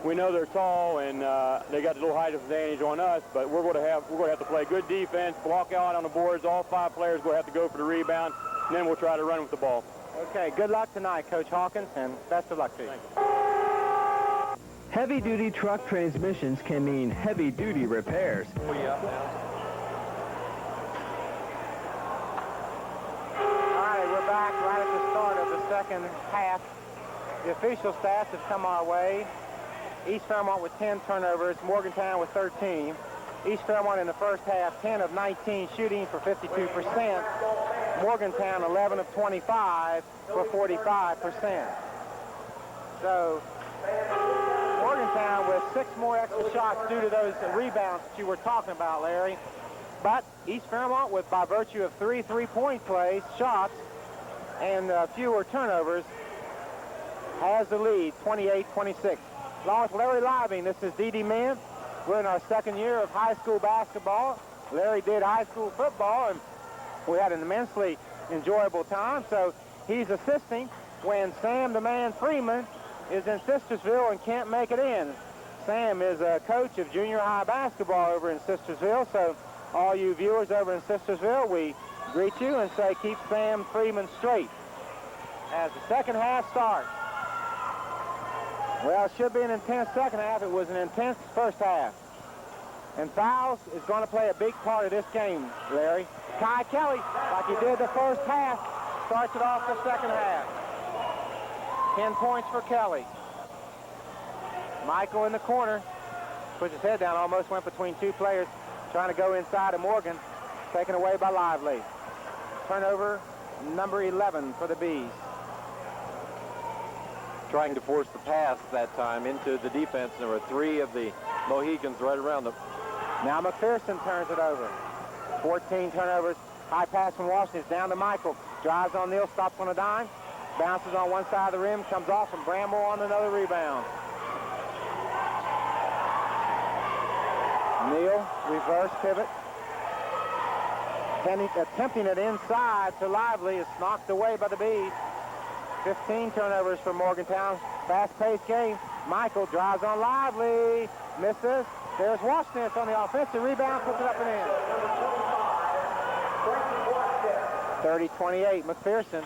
we know they're tall and they got a little height advantage on us, but we're going to have to play good defense, block out on the boards. All 5 players will have to go for the rebound, and then we'll try to run with the ball. Okay, good luck tonight, Coach Hawkins, and best of luck to you. Heavy-duty truck transmissions can mean heavy-duty repairs. All right, we're back right at the start of the second half. The official stats have come our way. East Fairmont with 10 turnovers, Morgantown with 13. East Fairmont in the first half, 10 of 19 shooting for 52%. Morgantown, 11 of 25 for 45%. So Morgantown with 6 more extra shots due to those rebounds that you were talking about, Larry. But East Fairmont, by virtue of 3 3-point plays, shots, and fewer turnovers, has the lead, 28-26. Along with Larry Living, this is D.D. Mint. We're in our second year of high school basketball. Larry did high school football, and we had an immensely enjoyable time. So he's assisting when Sam the Man Freeman is in Sistersville and can't make it in. Sam is a coach of junior high basketball over in Sistersville. So all you viewers over in Sistersville, we greet you and say keep Sam Freeman straight as the second half starts. Well, it should be an intense second half. It was an intense first half. And fouls is going to play a big part of this game, Larry. Kai Kelly, like he did the first half, starts it off the second half. 10 points for Kelly. Michael in the corner. Puts his head down, almost went between 2 players, trying to go inside of Morgan. Taken away by Lively. Turnover number 11 for the Bees. Trying to force the pass that time into the defense. There were 3 of the Mohegans right around them. Now McPherson turns it over. 14 turnovers. High pass from Washington. It's down to Michael. Drives on Neal, stops on a dime. Bounces on one side of the rim, comes off, and Bramble on another rebound. Neal, reverse pivot. Attempting it inside to Lively. It's knocked away by the Bees. 15 turnovers for Morgantown. Fast-paced game. Michael drives on Lively. Misses. There's Washington on the offensive rebound. Puts it up and in. 30-28. McPherson.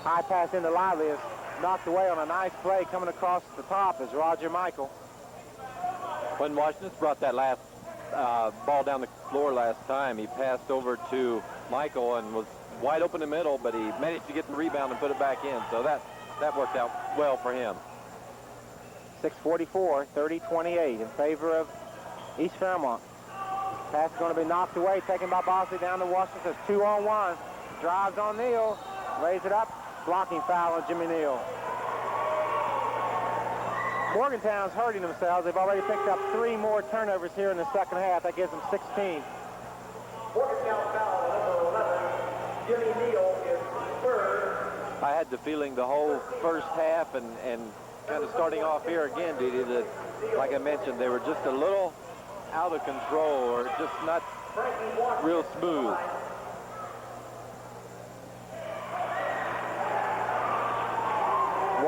High pass into Lively is knocked away on a nice play coming across the top is Roger Michael. When Washington brought that last ball down the floor last time, he passed over to Michael and was wide open in the middle, but he managed to get the rebound and put it back in. So that worked out well for him. 6:44, 30-28 in favor of East Fairmont. Pass is going to be knocked away, taken by Bosley down to Washington. It's 2-on-1. Drives on Neal, lays it up. Blocking foul on Jimmy Neal. Morgantown's hurting themselves. They've already picked up 3 more turnovers here in the second half. That gives them 16. Morgantown foul number 11. Jimmy Neal is third. I had the feeling the whole first half and kind of starting off here again, Didi, that, like I mentioned, they were just a little out of control or just not real smooth.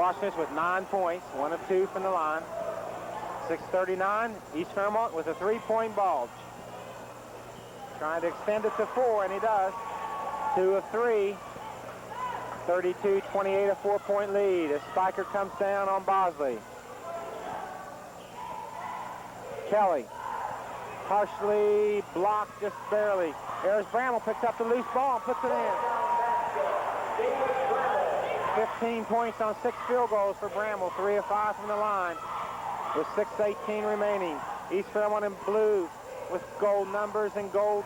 Washington with 9 points, 1 of 2 from the line. 6:39, East Fairmont with a 3-point bulge. Trying to extend it to 4, and he does. 2 of 3. 32-28, a 4-point lead as Spiker comes down on Bosley. Kelly, partially blocked, just barely. There's Bramble, picks up the loose ball and puts it in. 15 points on 6 field goals for Bramble, 3 of 5 from the line, with 6:18 remaining. East Fairmont in blue with gold numbers and gold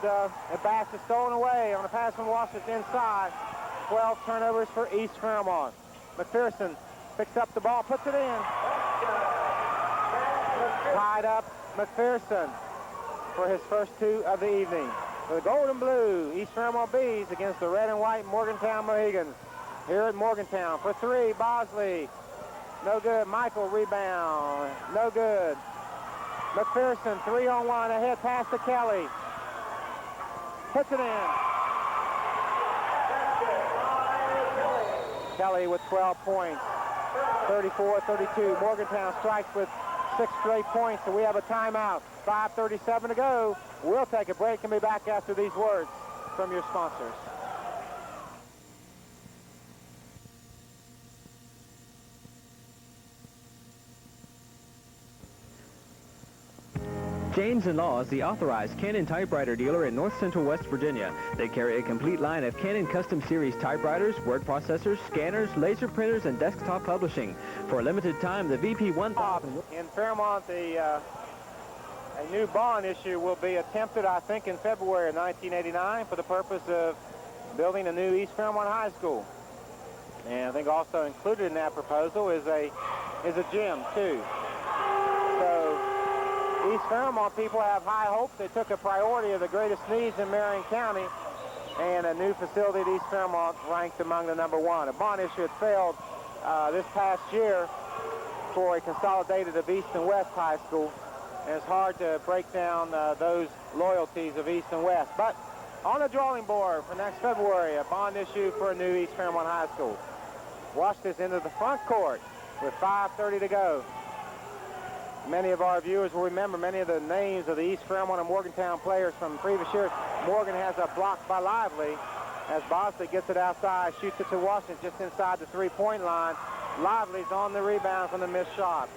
bats is stolen away on a pass from Washington inside. 12 turnovers for East Fairmont. McPherson picks up the ball, puts it in. Tied up McPherson for his first 2 of the evening. The gold and blue East Fairmont Bees against the red and white Morgantown Mohegans. Here at Morgantown for 3, Bosley. No good. Michael rebound. No good. McPherson 3-on-1 ahead pass to Kelly. Puts it in. Kelly with 12 points. 34-32. Morgantown strikes with 6 straight points, so we have a timeout. 5:37 to go. We'll take a break and be back after these words from your sponsors. James & Law is the authorized Canon typewriter dealer in North Central West Virginia. They carry a complete line of Canon Custom Series typewriters, word processors, scanners, laser printers, and desktop publishing. For a limited time, the VP1000... In Fairmont, a new bond issue will be attempted, I think, in February of 1989 for the purpose of building a new East Fairmont High School. And I think also included in that proposal is a gym, too. So East Fairmont people have high hopes. They took a priority of the greatest needs in Marion County, and a new facility at East Fairmont ranked among the #1. A bond issue had failed this past year for a consolidated of East and West High School, and it's hard to break down those loyalties of East and West. But on the drawing board for next February, a bond issue for a new East Fairmont High School. Watch this into the front court with 5:30 to go. Many of our viewers will remember many of the names of the East Fairmont and Morgantown players from previous years. Morgan has a block by Lively as Bosley gets it outside, shoots it to Washington just inside the 3-point line. Lively's on the rebound from the missed shot.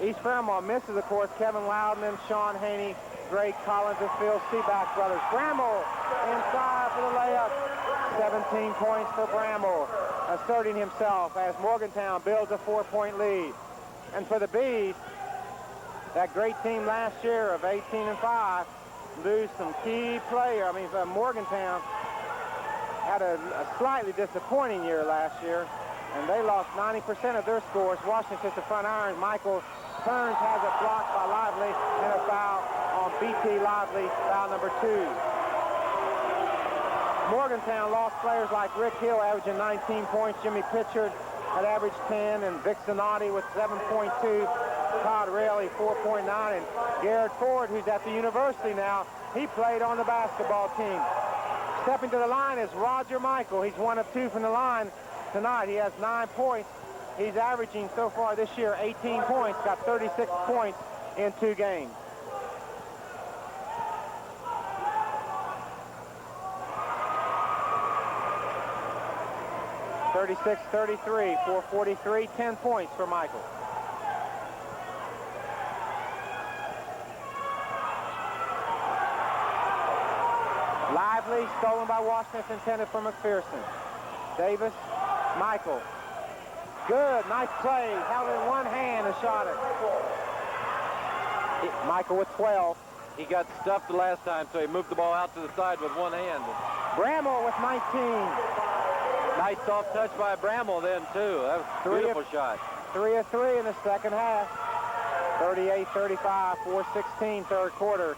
East Fairmont misses, of course, Kevin Loudman, Sean Haney, Greg Collins, and Phil Seaback brothers. Bramble inside for the layup. 17 points for Bramble, asserting himself as Morgantown builds a 4-point lead. And for the Bees, that great team last year of 18-5, lose some key player. Morgantown had a slightly disappointing year last year, and they lost 90% of their scores. Washington hits the front iron. Michael Turns has a block by Lively and a foul on B.T. Lively, foul number 2. Morgantown lost players like Rick Hill, averaging 19 points. Jimmy Pitchard had averaged 10, and Vic Zanotti with 7.2. Todd Rayleigh, 4.9, and Garrett Ford, who's at the university now, he played on the basketball team. Stepping to the line is Roger Michael. He's 1 of 2 from the line tonight. He has 9 points. He's averaging so far this year 18 points, got 36 points in 2 games. (36-33), 4:43, 10 points for Michael. Lively, stolen by Washington, intended for McPherson. Davis, Michael. Good, nice play. Held in one hand and shot it. Michael with 12. He got stuffed the last time, so he moved the ball out to the side with one hand. Bramble with 19. Nice soft touch by Bramble then, too. That was a beautiful shot. 3 of 3 in the second half. 38-35, 4:16, third quarter.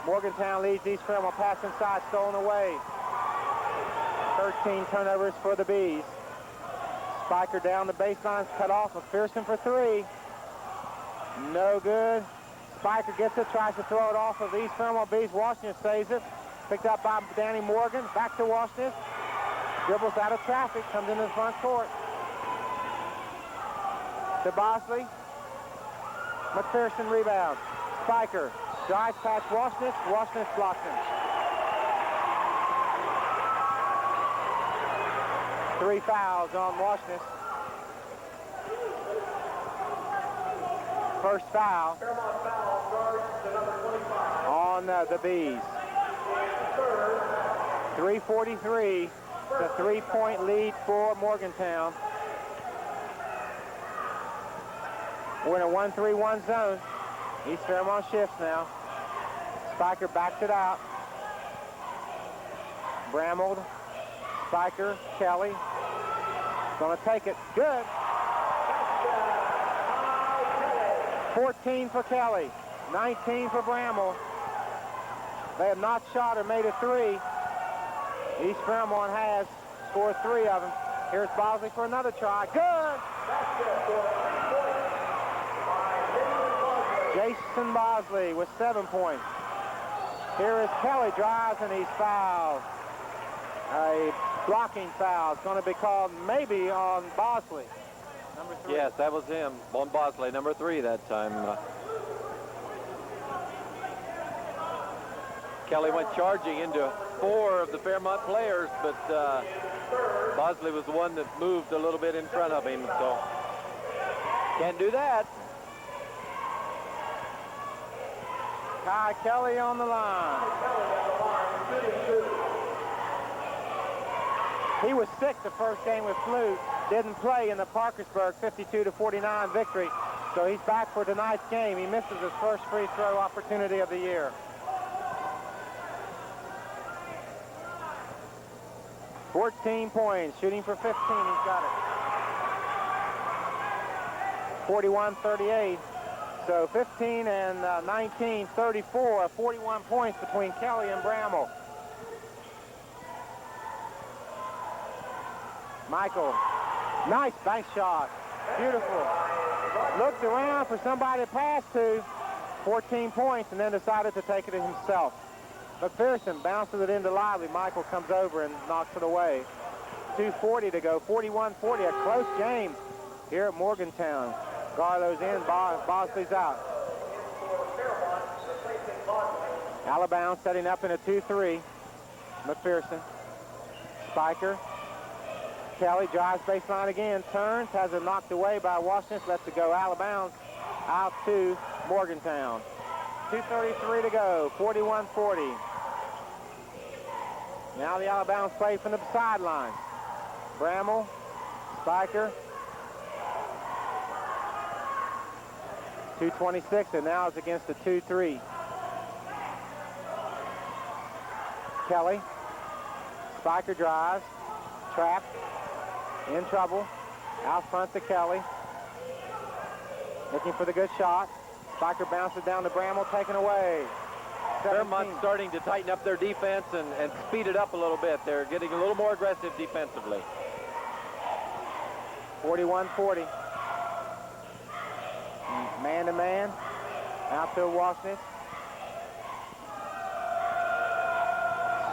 Morgantown leads East Fairmont. Pass inside, stolen away. 13 turnovers for the Bees. Spiker down the baseline, cut off. McPherson for 3. No good. Spiker gets it, tries to throw it off of the East Fairmont Bees. Washington saves it. Picked up by Danny Morgan. Back to Washington. Dribbles out of traffic, comes into the front court. to Bosley. McPherson rebounds. Spiker drives past Washness. Washness blocks him. 3 fouls on Washness. First foul on the Bees. 3:43. It's a 3-point lead for Morgantown. We're in a 1-3-1 zone. East Fairmont shifts now. Spiker backs it out. Bramble, Spiker, Kelly. Gonna take it. Good. 14 for Kelly. 19 for Bramble. They have not shot or made a three. East Fairmont has scored 3 of them. Here's Bosley for another try. Good. Jason Bosley with 7 points. Here is Kelly, drives and he's fouled. A blocking foul is going to be called maybe on Bosley. Number 3. Yes, that was him on Bosley, number 3 that time. Kelly went charging into 4 of the Fairmont players, but Bosley was the one that moved a little bit in front of him, so can't do that. Kai Kelly on the line. He was sick the first game with flu. Didn't play in the Parkersburg 52-49 victory. So he's back for tonight's game. He misses his first free throw opportunity of the year. $14 points, shooting for 15. He's got it. 41-38. So 15 and 19, 34, 41 points between Kelly and Bramble. Michael, nice bank shot. Beautiful. Looked around for somebody to pass to. 14 points and then decided to take it himself. McPherson bounces it into Lively. Michael comes over and knocks it away. 2:40 to go, 41-40, a close game here at Morgantown. Garlow's in, Bosley's out. Alabama setting up in a 2-3. McPherson. Spiker. Kelly drives baseline again, turns, has it knocked away by Washington, lets it go out of bounds, out to Morgantown. 2:33 to go, 41-40. Now the Alabama play from the sideline. Bramble, Spiker. 2:26, and now it's against the 2-3. Kelly. Spiker drives. Trapped. In trouble. Out front to Kelly. Looking for the good shot. Spiker bounces down to Bramble, taken away. Fairmont's starting to tighten up their defense and speed it up a little bit. They're getting a little more aggressive defensively. 41-40. Man-to-man. Out to Washness.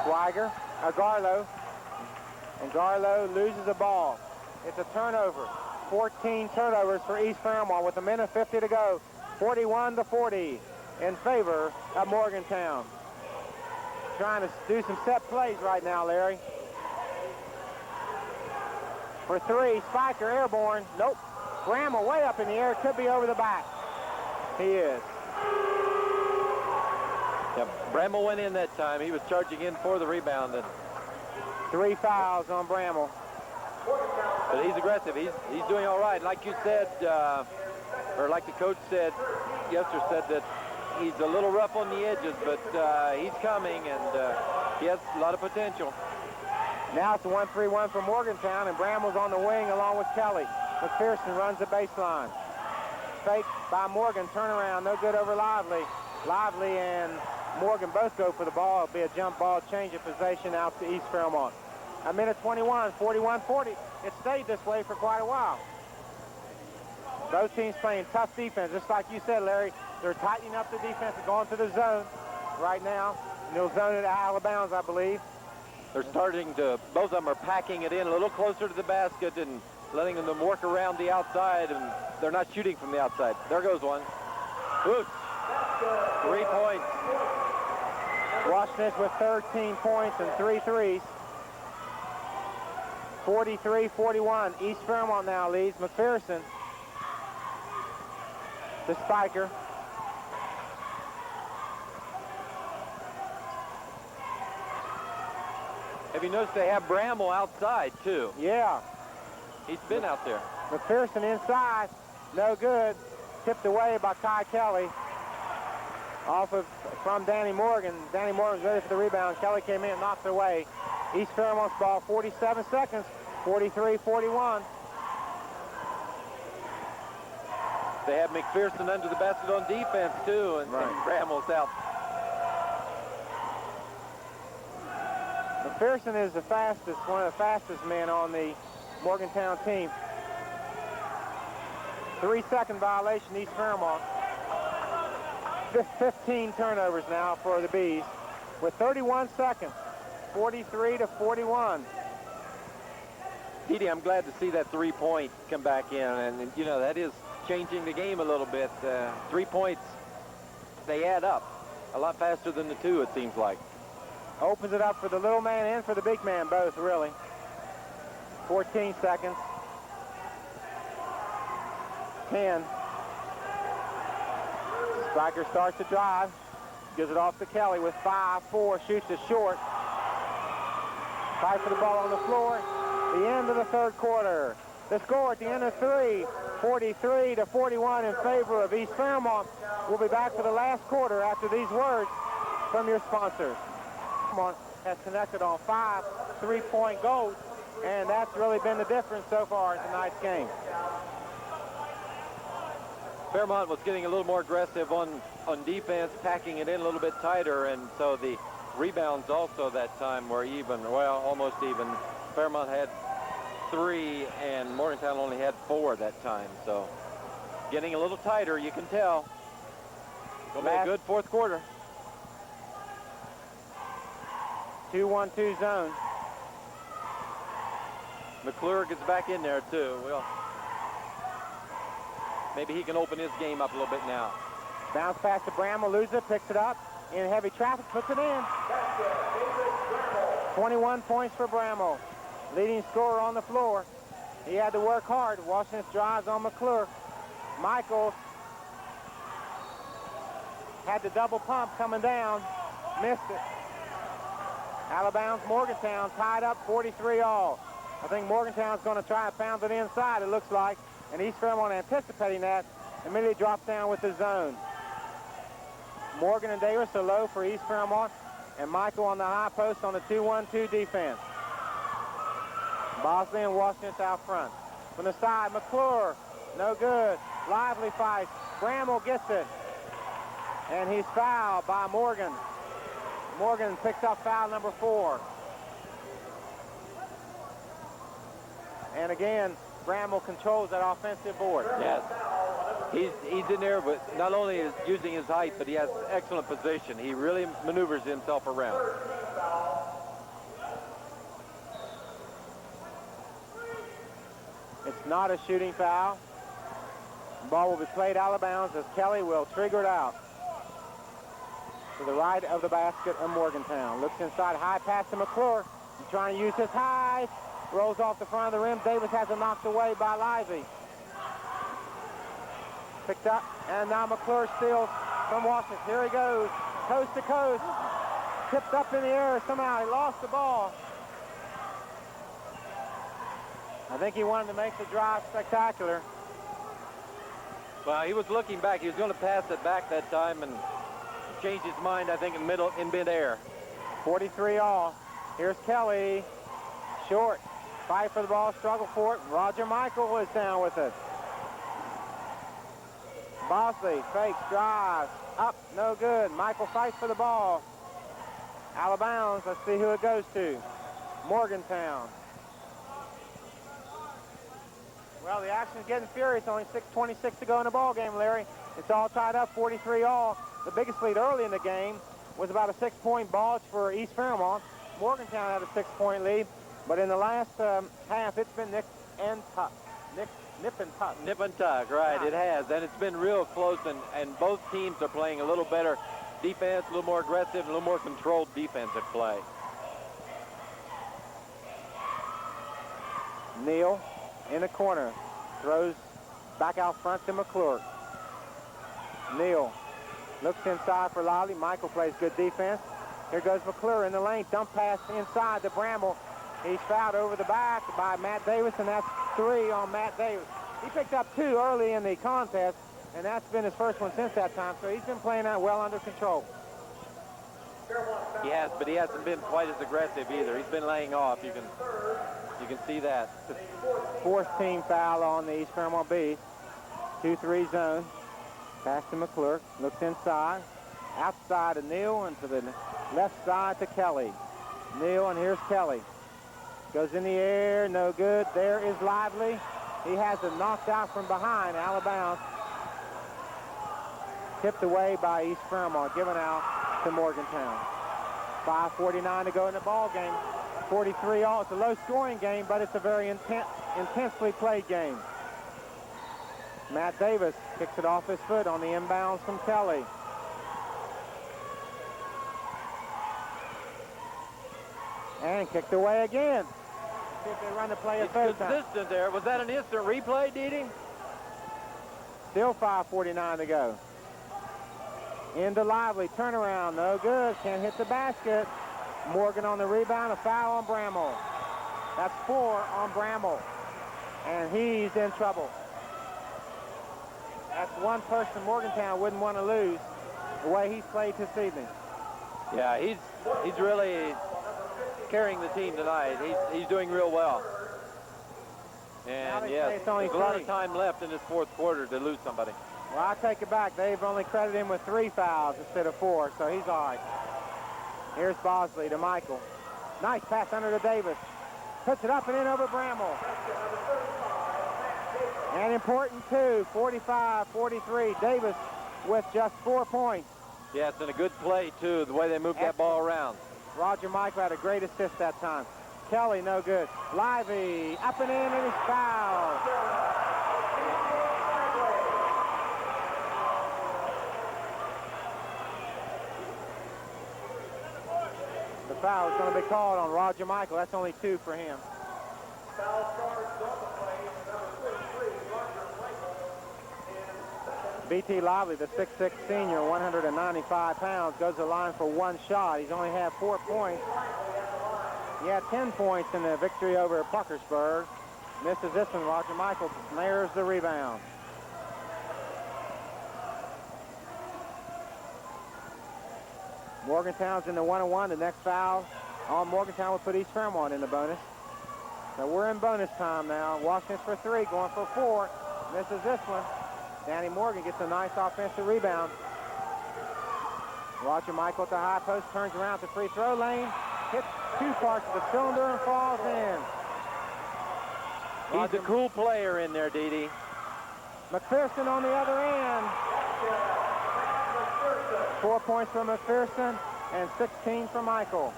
Swiger. Garlow. And Garlow loses the ball. It's a turnover. 14 turnovers for East Fairmont with 1:50 to go. 41-40 in favor of Morgantown. Trying to do some set plays right now, Larry. For 3, Spiker airborne. Nope. Bramble way up in the air. Could be over the back. He is. Yep, Bramble went in that time. He was charging in for the rebound. 3 fouls on Bramble. But he's aggressive. He's doing all right. Like you said, or like the coach said, Yester said that he's a little rough on the edges, but he's coming, and he has a lot of potential. Now it's a 1-3-1 for Morgantown, and Bramble's on the wing along with Kelly. McPherson runs the baseline. Fake by Morgan, turnaround, no good over Lively. Lively and Morgan both go for the ball. It'll be a jump ball, change of possession out to East Fairmont. 1:21, 41-40. It stayed this way for quite a while. Both teams playing tough defense, just like you said, Larry. They're tightening up the defense and going to the zone right now. And they'll zone it out of bounds, I believe. They're starting to, both of them are packing it in a little closer to the basket and letting them work around the outside, and they're not shooting from the outside. There goes one. Oops. 3 points. Washington with 13 points and 3 threes. 43-41. East Fairmont now leads. McPherson to Spiker. Have you noticed they have Bramall outside, too? Yeah. He's been out there. McPherson inside. No good. Tipped away by Ty Kelly. From Danny Morgan. Danny Morgan's ready for the rebound. Kelly came in and knocked it away. East Fairmont's ball, 47 seconds, 43-41. They have McPherson under the basket on defense, too, and Bramall's out. McPherson is one of the fastest men on the Morgantown team. 3-second violation, East Fairmont. 15 turnovers now for the Bees with 31 seconds, 43-41. Dede, I'm glad to see that 3-point come back in, and you know, that is changing the game a little bit. 3 points, they add up a lot faster than the 2, it seems like. Opens it up for the little man and for the big man both, really. 14 seconds. 10. Swiger starts to drive. Gives it off to Kelly with 5-4. Shoots it short. Fight for the ball on the floor. The end of the third quarter. The score at the end of 3, 43-41 in favor of East Fairmont. We'll be back for the last quarter after these words from your sponsors. Fairmont has connected on 5 3-point goals, and that's really been the difference so far in tonight's game. Fairmont was getting a little more aggressive on defense, packing it in a little bit tighter, and so the rebounds also that time were even, well, almost even. Fairmont had 3, and Morgantown only had 4 that time, so getting a little tighter, you can tell. Will be a good fourth quarter. 2-1-2 zone. McClure gets back in there, too. Well, maybe he can open his game up a little bit now. Bounce pass to Bramall, loses it, picks it up. In heavy traffic, puts it in. 21 points for Bramall. Leading scorer on the floor. He had to work hard. Washington drives on McClure. Michaels had the double pump coming down. Missed it. Out of bounds, Morgantown tied up 43 all. I think Morgantown's going to try and pound it inside, it looks like. And East Fairmont anticipating that, immediately drops down with the zone. Morgan and Davis are low for East Fairmont, and Michael on the high post on the 2-1-2 defense. Bosley and Washington out front. From the side, McClure, no good. Lively fight. Bramall gets it. And he's fouled by Morgan. Morgan picks up foul number 4. And again, Bramall controls that offensive board. Yes. He's in there, but not only is using his height, but he has excellent position. He really maneuvers himself around. It's not a shooting foul. The ball will be played out of bounds as Kelly will trigger it out. To the right of the basket of Morgantown. Looks inside, high pass to McClure. He's trying to use his height. Rolls off the front of the rim. Davis has it knocked away by Lively. Picked up, and now McClure steals from Washington. Here he goes, coast to coast. Tipped up in the air somehow. He lost the ball. I think he wanted to make the drive spectacular. Well, he was looking back. He was going to pass it back that time and changed his mind, I think, in mid-air. 43 all. Here's Kelly. Short. Fight for the ball, struggle for it. Roger Michael is down with it. Bosley fakes, drives, up, no good. Michael fights for the ball. Out of bounds, let's see who it goes to. Morgantown. Well, the action's getting furious. Only 6:26 to go in the ball game, Larry. It's all tied up, 43 all. The biggest lead early in the game was about a 6-point bulge for East Fairmont. Morgantown had a 6-point lead, but in the last half, it's been and tuck. Nip and tuck. Nip and tuck, right, Yeah. it has. And it's been real close, and both teams are playing a little better defense, a little more aggressive, a little more controlled defensive play. Neal in the corner. Throws back out front to McClure. Neal looks inside for Lively. Michael plays good defense. Here goes McClure in the lane. Dump pass inside to Bramble. He's fouled over the back by Matt Davis, and that's 3 on Matt Davis. He picked up 2 early in the contest, and that's been his first one since that time, so he's been playing that well under control. He has, but he hasn't been quite as aggressive either. He's been laying off. You can see that. 4th team foul on the East Fairmont Bees. 2-3 zone. Pass to McClure. Looks inside. Outside to Neal and to the left side to Kelly. Neal, and here's Kelly. Goes in the air. No good. There is Lively. He has it knocked out from behind. Out of bounds. Tipped away by East Fairmont. Given out to Morgantown. 5:49 to go in the ball game. 43 all. It's a low-scoring game, but it's a very intensely played game. Matt Davis kicks it off his foot on the inbounds from Kelly. And kicked away again. See if they run the play a It's third time. consistent there. Was that an instant replay, Dede? Still 5:49 to go. Into Lively. Turnaround. No good. Can't hit the basket. Morgan on the rebound. A foul on Bramble. That's 4 on Bramble. And he's in trouble. That's one person Morgantown wouldn't want to lose the way he's played this evening. Yeah, he's really carrying the team tonight. He's doing real well. Now And they yes, say it's only there's a lot 3. of time left in this 4th quarter to lose somebody. Well, I take it back. They've only credited him with 3 fouls instead of 4, so he's all right. Here's Bosley to Michael. Nice pass under to Davis. Puts it up and in over Bramble. And important, too. 45-43. Davis with just 4 points. Yes, and a good play, too, the way they moved that ball around. Roger Michael had a great assist that time. Kelly, no good. Lively, up and in, and he's fouled. The foul is going to be called on Roger Michael. That's only 2 for him. B.T. Lively, the 6'6 senior, 195 pounds, goes to the line for 1 shot. He's only had 4 points. He had 10 points in the victory over Parkersburg. Misses this one. Roger Michael snares the rebound. Morgantown's in the 1-on-1. The next foul on Morgantown will put East Fairmont in the bonus. So we're in bonus time now. Washington's for 3, going for 4. Misses this one. Danny Morgan gets a nice offensive rebound. Roger Michael at the high post, turns around to free throw lane, hits 2 parts of the cylinder and falls in. He's a cool player in there, Dede. McPherson on the other end. 4 points from McPherson and 16 for Michael.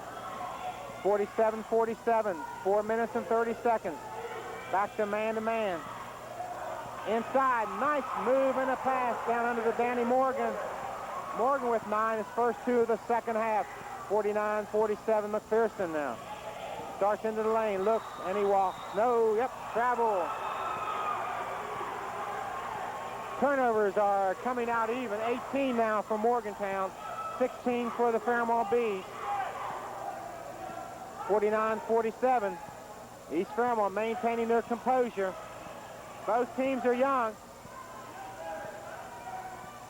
47-47, 4 minutes and 30 seconds. Back to man-to-man. Inside, nice move and a pass down under to Danny Morgan. Morgan with 9, his first 2 of the second half. 49-47 McPherson now. Starts into the lane, looks, and he walks. No, yep, travel. Turnovers are coming out even. 18 now for Morgantown, 16 for the Fairmont Bees. 49-47. East Fairmont maintaining their composure. Both teams are young,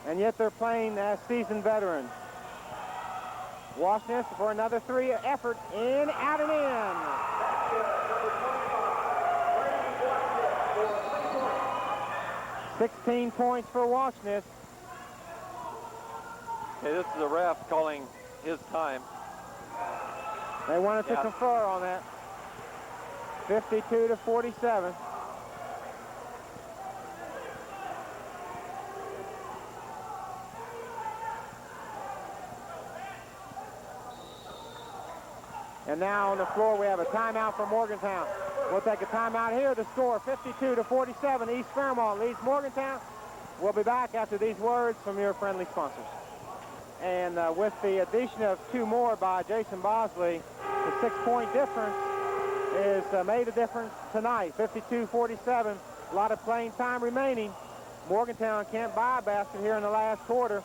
and yet they're playing as seasoned veterans. Washington for another 3 effort. In, out, and in. 16 points for Washington. Okay, this is the ref calling his time. They wanted to confer on that. 52-47. And now on the floor we have a timeout for Morgantown. We'll take a timeout here. The score 52-47. East Fairmont leads Morgantown. We'll be back after these words from your friendly sponsors. And with the addition of 2 more by Jason Bosley, the 6-point difference is made a difference tonight. 52-47. A lot of playing time remaining. Morgantown can't buy a basket here in the last quarter.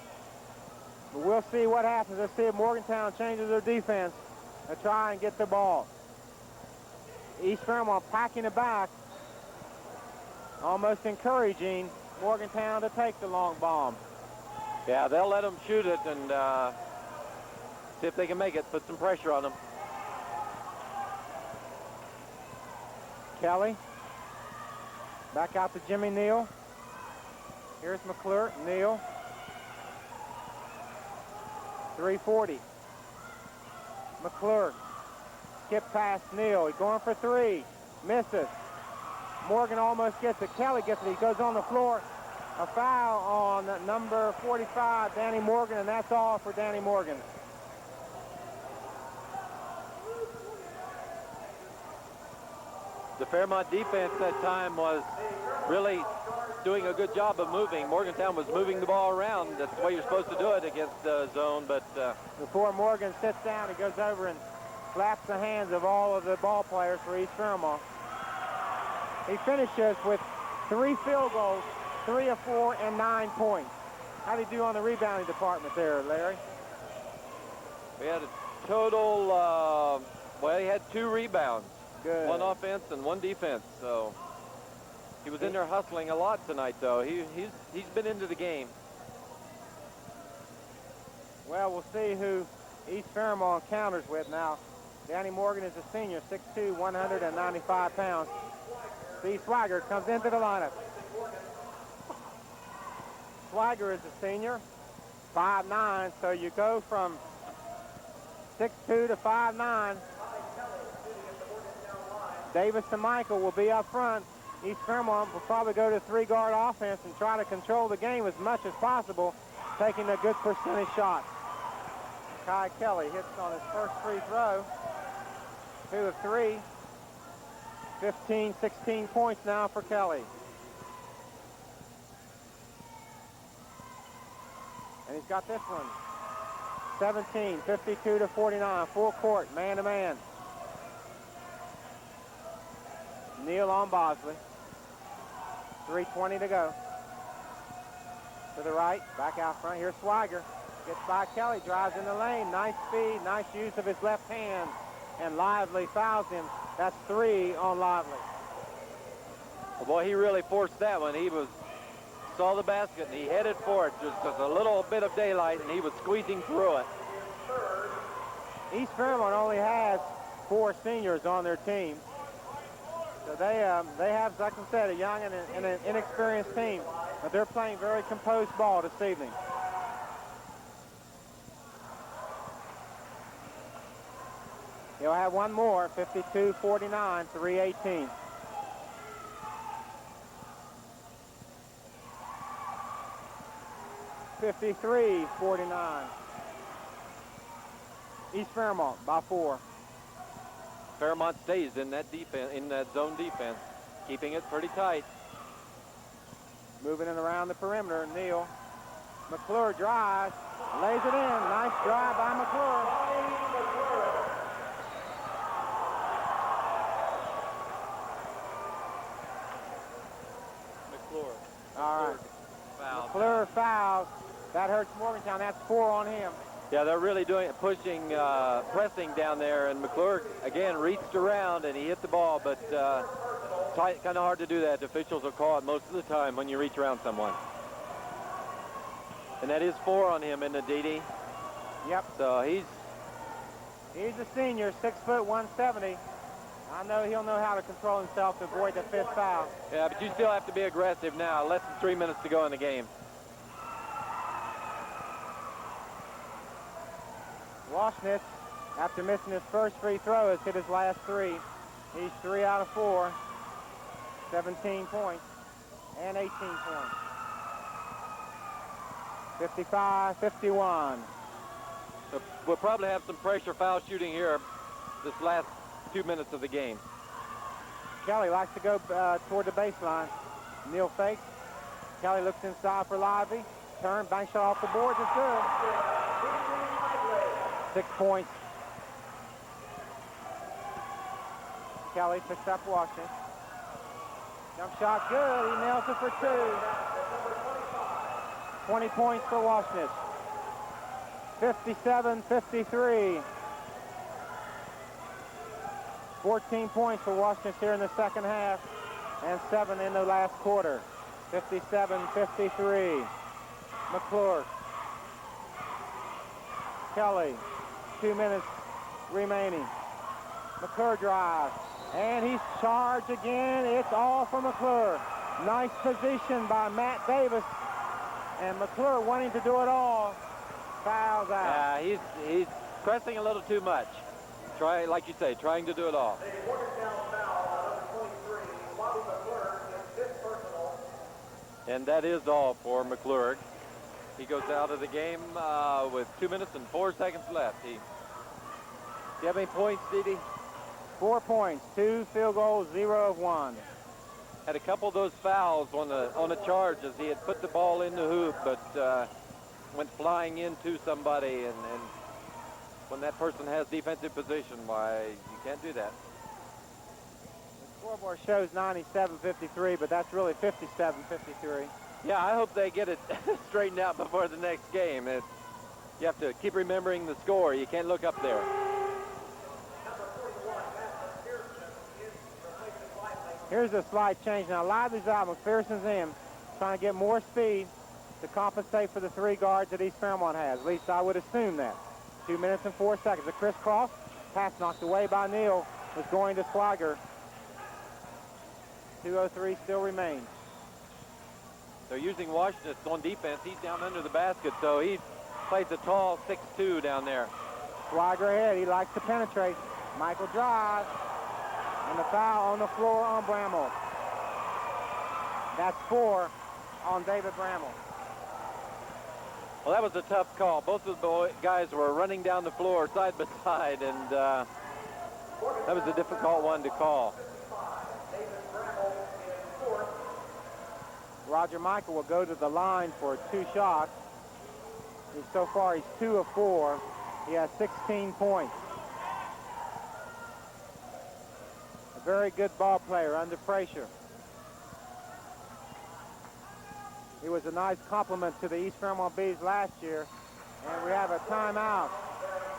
But we'll see what happens. Let's see if Morgantown changes their defense to try and get the ball. East Fairmont packing it back, almost encouraging Morgantown to take the long bomb. Yeah, they'll let them shoot it and see if they can make it, put some pressure on them. Kelly, back out to Jimmy Neal. Here's McClure, Neal. 340. McClure, skip past Neal. He's going for 3. Misses. Morgan almost gets it. Kelly gets it. He goes on the floor. A foul on number 45, Danny Morgan, and that's all for Danny Morgan. The Fairmont defense that time was really doing a good job of moving. Morgantown was moving the ball around. That's the way you're supposed to do it against the zone, but before Morgan sits down, he goes over and slaps the hands of all of the ball players for East Fairmont. He finishes with 3 field goals, 3 of 4, and 9 points. How did he do on the rebounding department there, Larry? we had a total, well, he had 2 rebounds. Good. 1 offense and 1 defense, so he was in there hustling a lot tonight, though. He's been into the game. Well, we'll see who East Fairmont counters with now. Danny Morgan is a senior, 6'2", 195 pounds. Steve Swiger comes into the lineup. Swiger is a senior, 5'9", so you go from 6'2" to 5'9". Davis and Michael will be up front. East Fairmont will probably go to 3-guard offense and try to control the game as much as possible, taking a good percentage shot. Kai Kelly hits on his first free throw. 2 of 3. 15, 16 points now for Kelly. And he's got this one. 17, 52-49, full court, man-to-man. Neal on Bosley. 3:20 to go. To the right, back out front. Here's Swiger. Gets by Kelly, drives in the lane. Nice speed, nice use of his left hand. And Lively fouls him. That's 3 on Lively. Well, boy, he really forced that one. He saw the basket and he headed for it. Just a little bit of daylight and he was squeezing through it. East Fairmont only has 4 seniors on their team. So they have, like I said, a young and an inexperienced team. But they're playing very composed ball this evening. He'll have one more, 52-49, 3:18. (53-49). East Fairmont by 4. Fairmont stays in that defense, in that zone defense, keeping it pretty tight. Moving it around the perimeter, Neal. McClure drives, lays it in. Nice drive by McClure. All right. Foul. McClure fouls. That hurts Morgantown. That's 4 on him. Yeah, they're really pushing, pressing down there, and McClure, again, reached around, and he hit the ball, but kind of hard to do that. The officials will call it most of the time when you reach around someone. And that is 4 on him, isn't it, Dede? Yep. So he's a senior, 6 foot 170. I know he'll know how to control himself to avoid the 5th foul. Yeah, but you still have to be aggressive now. Less than 3 minutes to go in the game. Washnitz, after missing his first free throw, has hit his last 3. He's 3 out of 4. 17 points and 18 points. 55-51. We'll probably have some pressure foul shooting here this last 2 minutes of the game. Kelly likes to go toward the baseline. Neal fakes. Kelly looks inside for Lively. Turn, bank shot off the boards. It's good. 6 points. Kelly picks up Washington. Jump shot good. He nails it for 2. 20 points for Washington. 57-53. 14 points for Washington here in the second half and 7 in the last quarter. 57-53. McClure. Kelly. 2 minutes remaining. McClure drives. And he's charged again. It's all for McClure. Nice position by Matt Davis. And McClure wanting to do it all. Fouls out. Yeah, he's pressing a little too much. Like you say, trying to do it all. And that is all for McClure. He goes out of the game with 2 minutes and 4 seconds left. Do you have any points, Didi? 4 points, 2 field goals, 0 of 1. Had a couple of those fouls on the charge as he had put the ball in the hoop, but went flying into somebody, and when that person has defensive position, why, you can't do that. The scoreboard shows 97-53, but that's really 57-53. Yeah, I hope they get it straightened out before the next game. You have to keep remembering the score. You can't look up there. Here's a slight change. Now, Lively's out. McPherson's in, trying to get more speed to compensate for the 3 guards that East Fairmont has. At least I would assume that. 2 minutes and 4 seconds. A crisscross pass knocked away by Neal was going to Swiger. 2:03 still remains. They're using Washington on defense. He's down under the basket, so he plays a tall 6'2" down there. Swiger ahead. He likes to penetrate. Michael drives. And the foul on the floor on Bramall. That's 4 on David Bramall. Well, that was a tough call. Both of the guys were running down the floor side by side, and that was a difficult one to call. Roger Michael will go to the line for 2 shots. So far, he's 2 of 4. He has 16 points. A very good ball player under pressure. He was a nice compliment to the East Fairmont Bees last year. And we have a timeout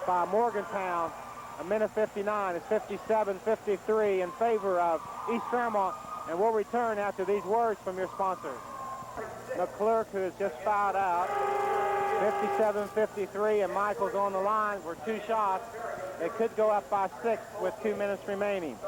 by Morgantown. 1:59. It's 57-53 in favor of East Fairmont. And we'll return after these words from your sponsors. McClure, who has just fouled out. 57-53, and Michael's on the line for 2 shots. They could go up by 6 with 2 minutes remaining.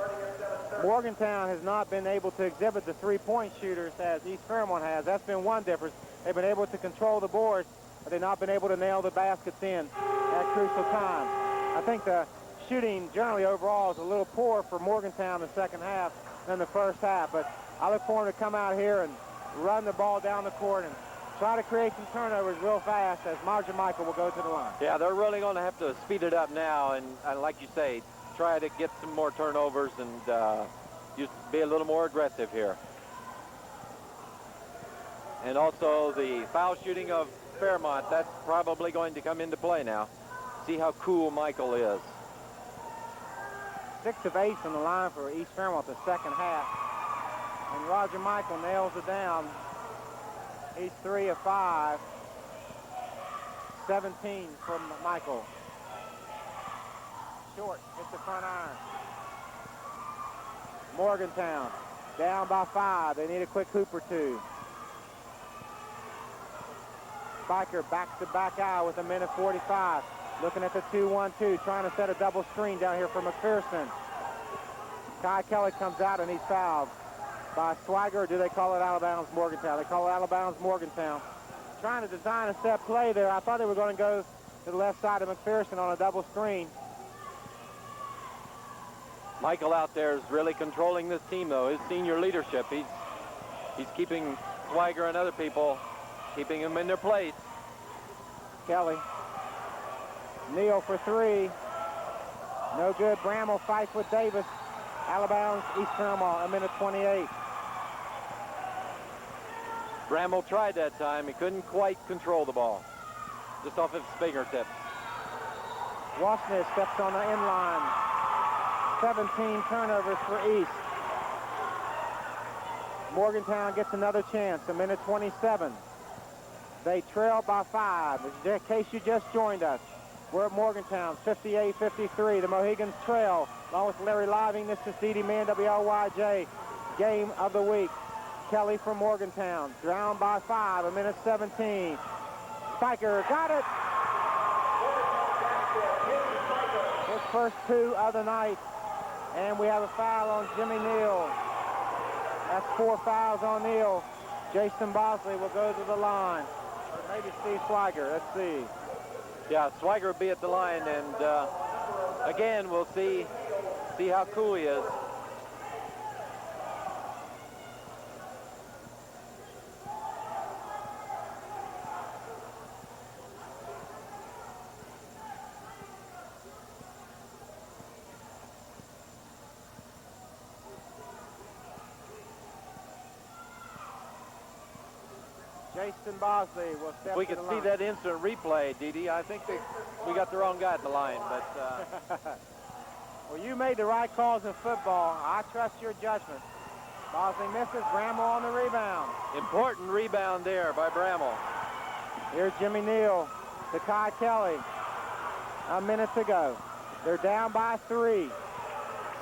Morgantown has not been able to exhibit the 3-point shooters as East Fairmont has. That's been one difference. They've been able to control the boards, but they've not been able to nail the baskets in at crucial times. I think the shooting generally overall is a little poor for Morgantown in the second half than the first half, but I look for them to come out here and run the ball down the court and try to create some turnovers real fast as Roger Michael will go to the line. Yeah, they're really going to have to speed it up now and like you say, try to get some more turnovers and be a little more aggressive here. And also the foul shooting of Fairmont, that's probably going to come into play now. See how cool Michael is. 6 of 8 from the line for East Fairmont the second half. And Roger Michael nails it down. He's 3 of 5. 17 from Michael. Short, hits the front iron. Morgantown down by 5. They need a quick hoop or 2. Spiker back-to-back eye with 1:45. Looking at the 2-1-2, trying to set a double screen down here for McPherson. Kai Kelly comes out and he's fouled by Swiger, or do they call it out of bounds Morgantown? They call it out of bounds Morgantown. Trying to design a set play there. I thought they were going to go to the left side of McPherson on a double screen. Michael out there is really controlling this team, though. His senior leadership, he's keeping Swiger and other people, keeping them in their place. Kelly. Neal for 3. No good. Bramall fights with Davis. Out of bounds, East Fairmont, a minute 28. Bramble tried that time. He couldn't quite control the ball. Just off his fingertips. Washington steps on the inline. 17 turnovers for East. Morgantown gets another chance, a minute 27. They trail by 5. In case you just joined us, we're at Morgantown, 58-53. The Mohegans trail, along with Larry Living. This is D.D. Mann, WLYJ. Game of the week. Kelly from Morgantown, down by 5, a minute 17. Spiker got it. His first 2 of the night. And we have a foul on Jimmy Neal. That's 4 fouls on Neal. Jason Bosley will go to the line. Or maybe Steve Swiger. Let's see. Yeah, Swiger will be at the line, and again, we'll see how cool he is. Jason Bosley will step If we to could the see line. that instant replay, Dee, I think we got the wrong guy at the line, but Well, you made the right calls in football. I trust your judgment. Bosley misses. Bramble on the rebound. important rebound there by Bramble. Here's Jimmy Neal to Kai Kelly. A minute to go. They're down by 3.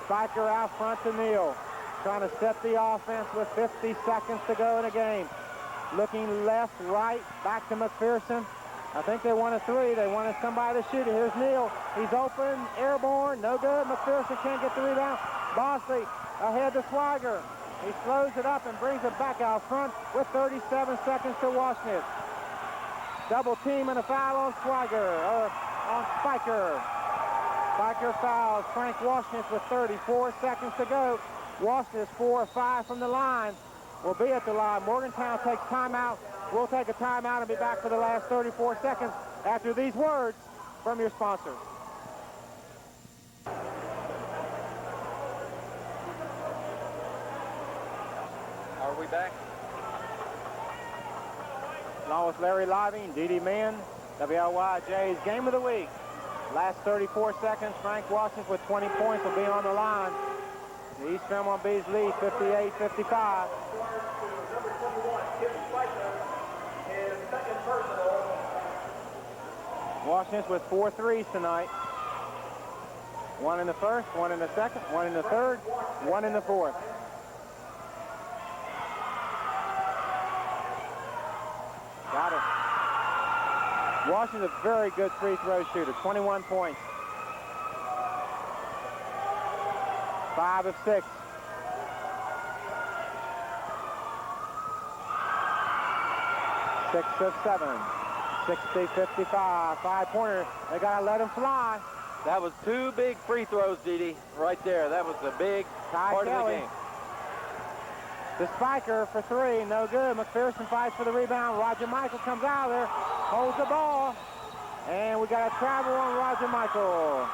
Spiker out front to Neal. Trying to set the offense with 50 seconds to go in the game. Looking left, right, back to McPherson. I think they wanted 3. They wanted somebody to shoot it. Here's Neal. He's open, airborne, no good. McPherson can't get the rebound. Bosley ahead to Swiger. He slows it up and brings it back out front with 37 seconds to Washington. Double team and a foul on Swiger, or on Spiker. Spiker fouls Frank Washington with 34 seconds to go. Washington is 4 or 5 from the line. Will be at the line. Morgantown takes timeout. We'll take a timeout and be back for the last 34 seconds after these words from your sponsors. Are we back? Along with Larry Living, D.D. Mann, WLYJ's Game of the Week. Last 34 seconds, Frank Washington with 20 points will be on the line. The East Fairmont Bees lead 58-55. Washington's with 4 threes tonight. 1 in the first, 1 in the second, 1 in the third, 1 in the fourth. Got it. Washington's a very good free throw shooter, 21 points. 5 of 6. Six of 7. 60-55. 5-pointer. They gotta let him fly. That was 2 big free throws, Dee, right there. That was a big part of the game. The Spiker for 3, no good. McPherson fights for the rebound. Roger Michael comes out of there, holds the ball, and we got a travel on Roger Michael.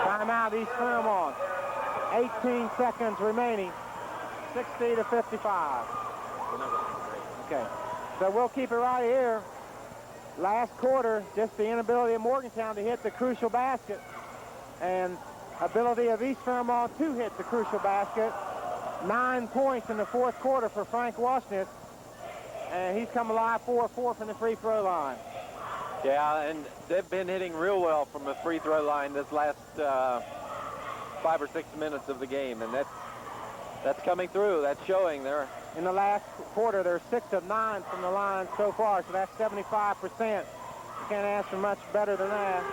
Timeout, East Fairmont. 18 seconds remaining. 60-55. Okay, so we'll keep it right here. Last quarter, just the inability of Morgantown to hit the crucial basket, and ability of East Fairmont to hit the crucial basket. 9 points in the fourth quarter for Frank Washington, and he's come alive 4-4 from the free throw line. Yeah, and they've been hitting real well from the free throw line this last 5 or 6 minutes of the game, and that's coming through. That's showing there. In the last quarter, they're 6 of 9 from the line so far, so that's 75%. You can't ask for much better than that.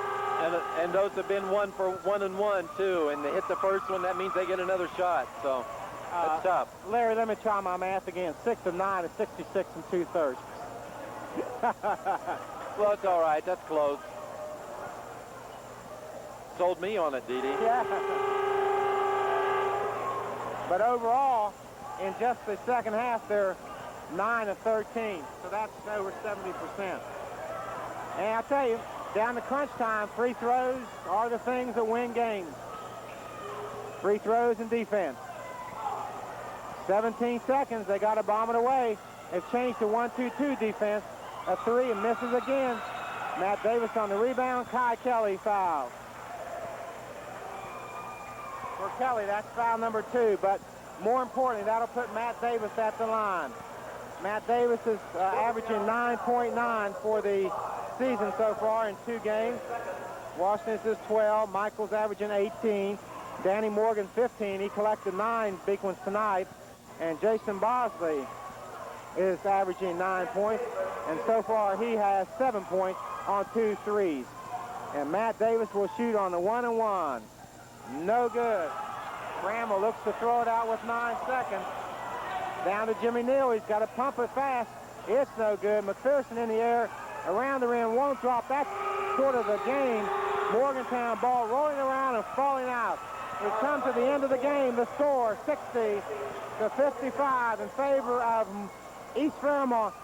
And those have been 1 for 1 and 1 too, and they hit the first one. That means they get another shot. So that's tough. Larry, let me try my math again. 6 of 9 is 66 2/3. Well, it's all right. That's close. Sold me on it, Dee. Yeah. But overall, in just the second half, they're 9 of 13. So that's over 70%. And I'll tell you, down to crunch time. Free throws are the things that win games. Free throws and defense. 17 seconds. They got to bomb it away. They've changed to 1-2-2 defense. A three and misses again. Matt Davis on the rebound. Kai Kelly foul. For Kelly, that's foul number 2. But more importantly, that'll put Matt Davis at the line. Matt Davis is averaging 9.9 for the season so far in 2 games. Washington's is 12. Michael's averaging 18. Danny Morgan 15. He collected 9 big ones tonight. And Jason Bosley is averaging 9 points. And so far he has 7 points on 2 threes. And Matt Davis will shoot on the 1-and-1. No good. Bramble looks to throw it out with 9 seconds. Down to Jimmy Neal. He's got to pump it fast. It's no good. McPherson in the air. Around the rim. Won't drop. That's sort of the game. Morgantown ball rolling around and falling out. We've come to the end of the game. The score 60-55 in favor of East Fairmont.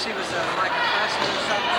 she was like a freshman or something.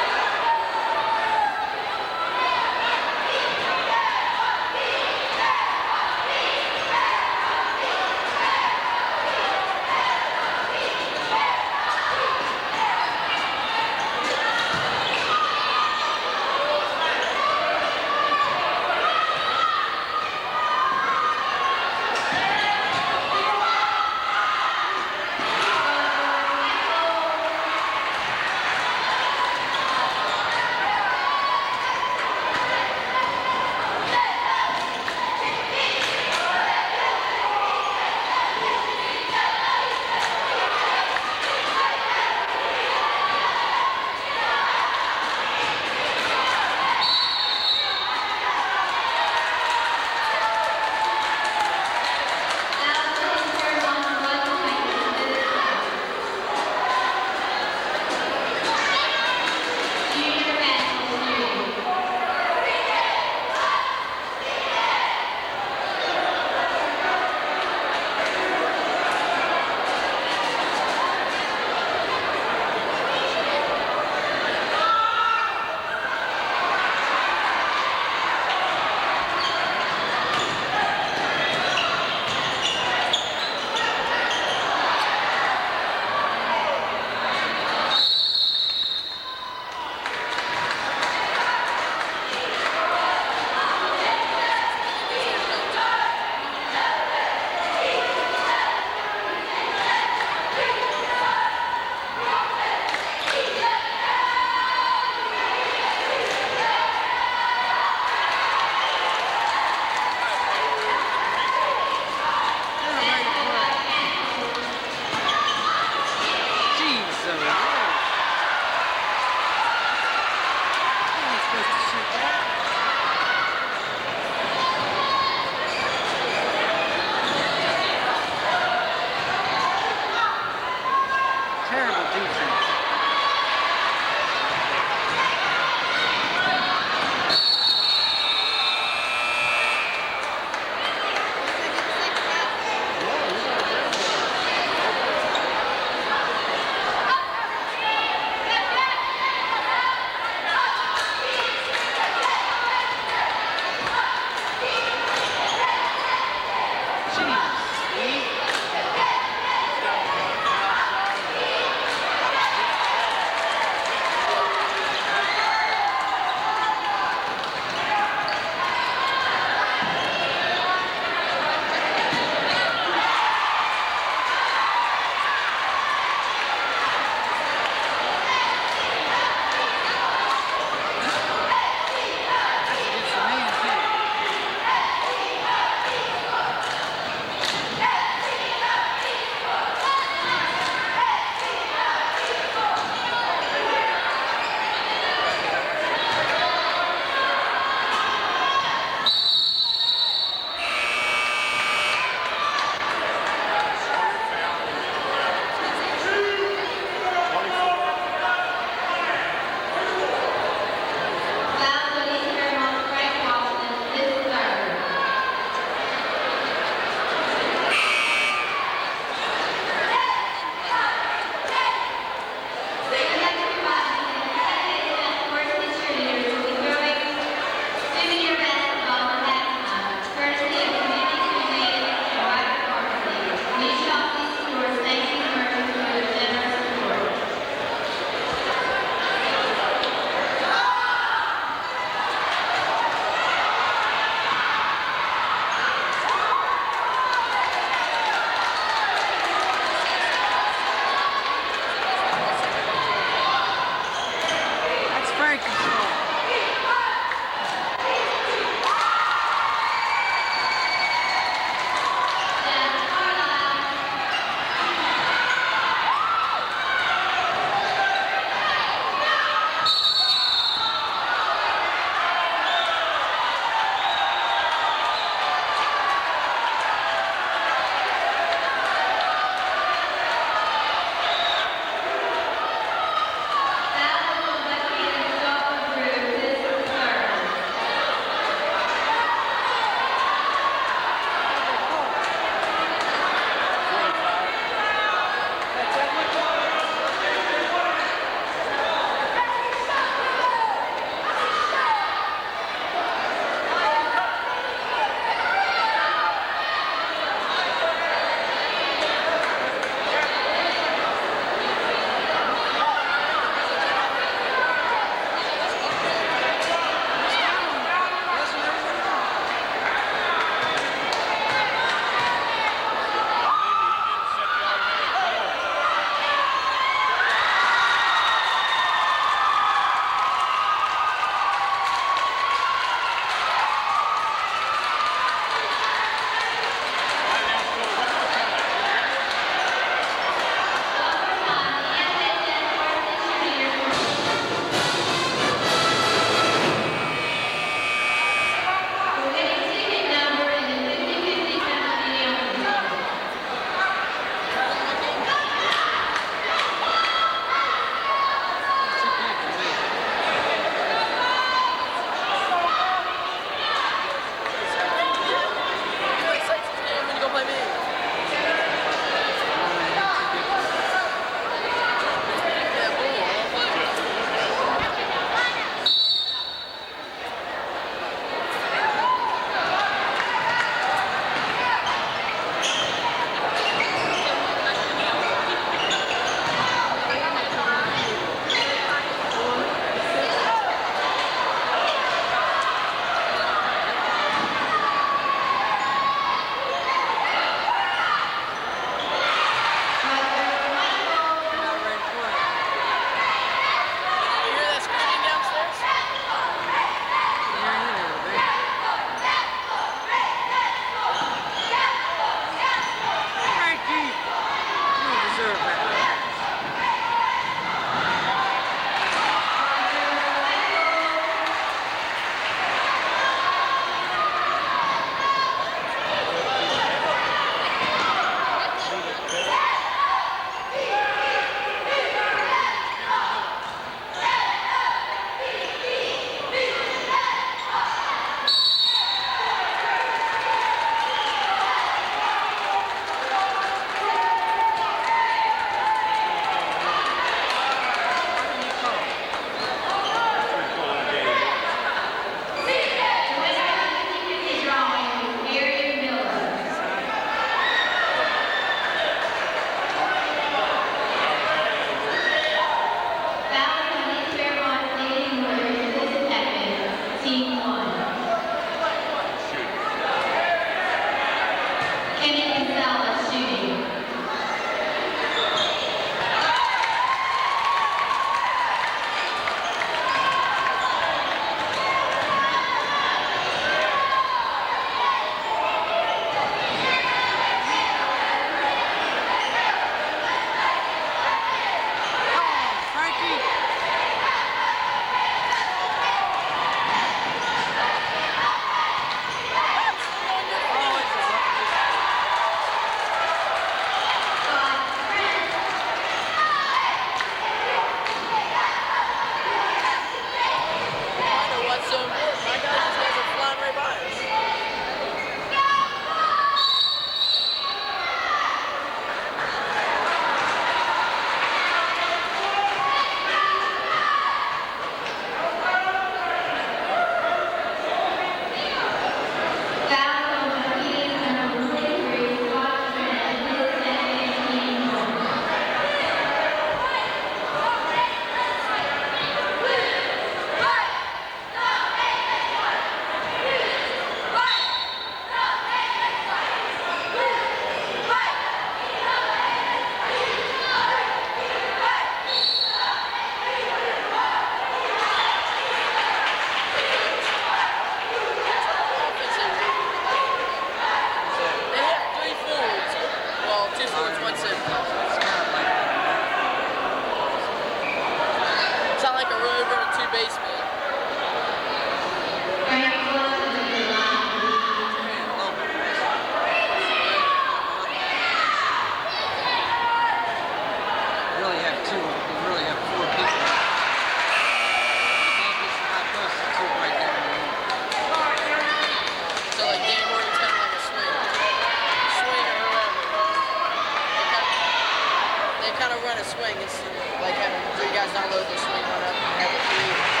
swing. It's like having 3 guys down low, they swing one up and have a 3.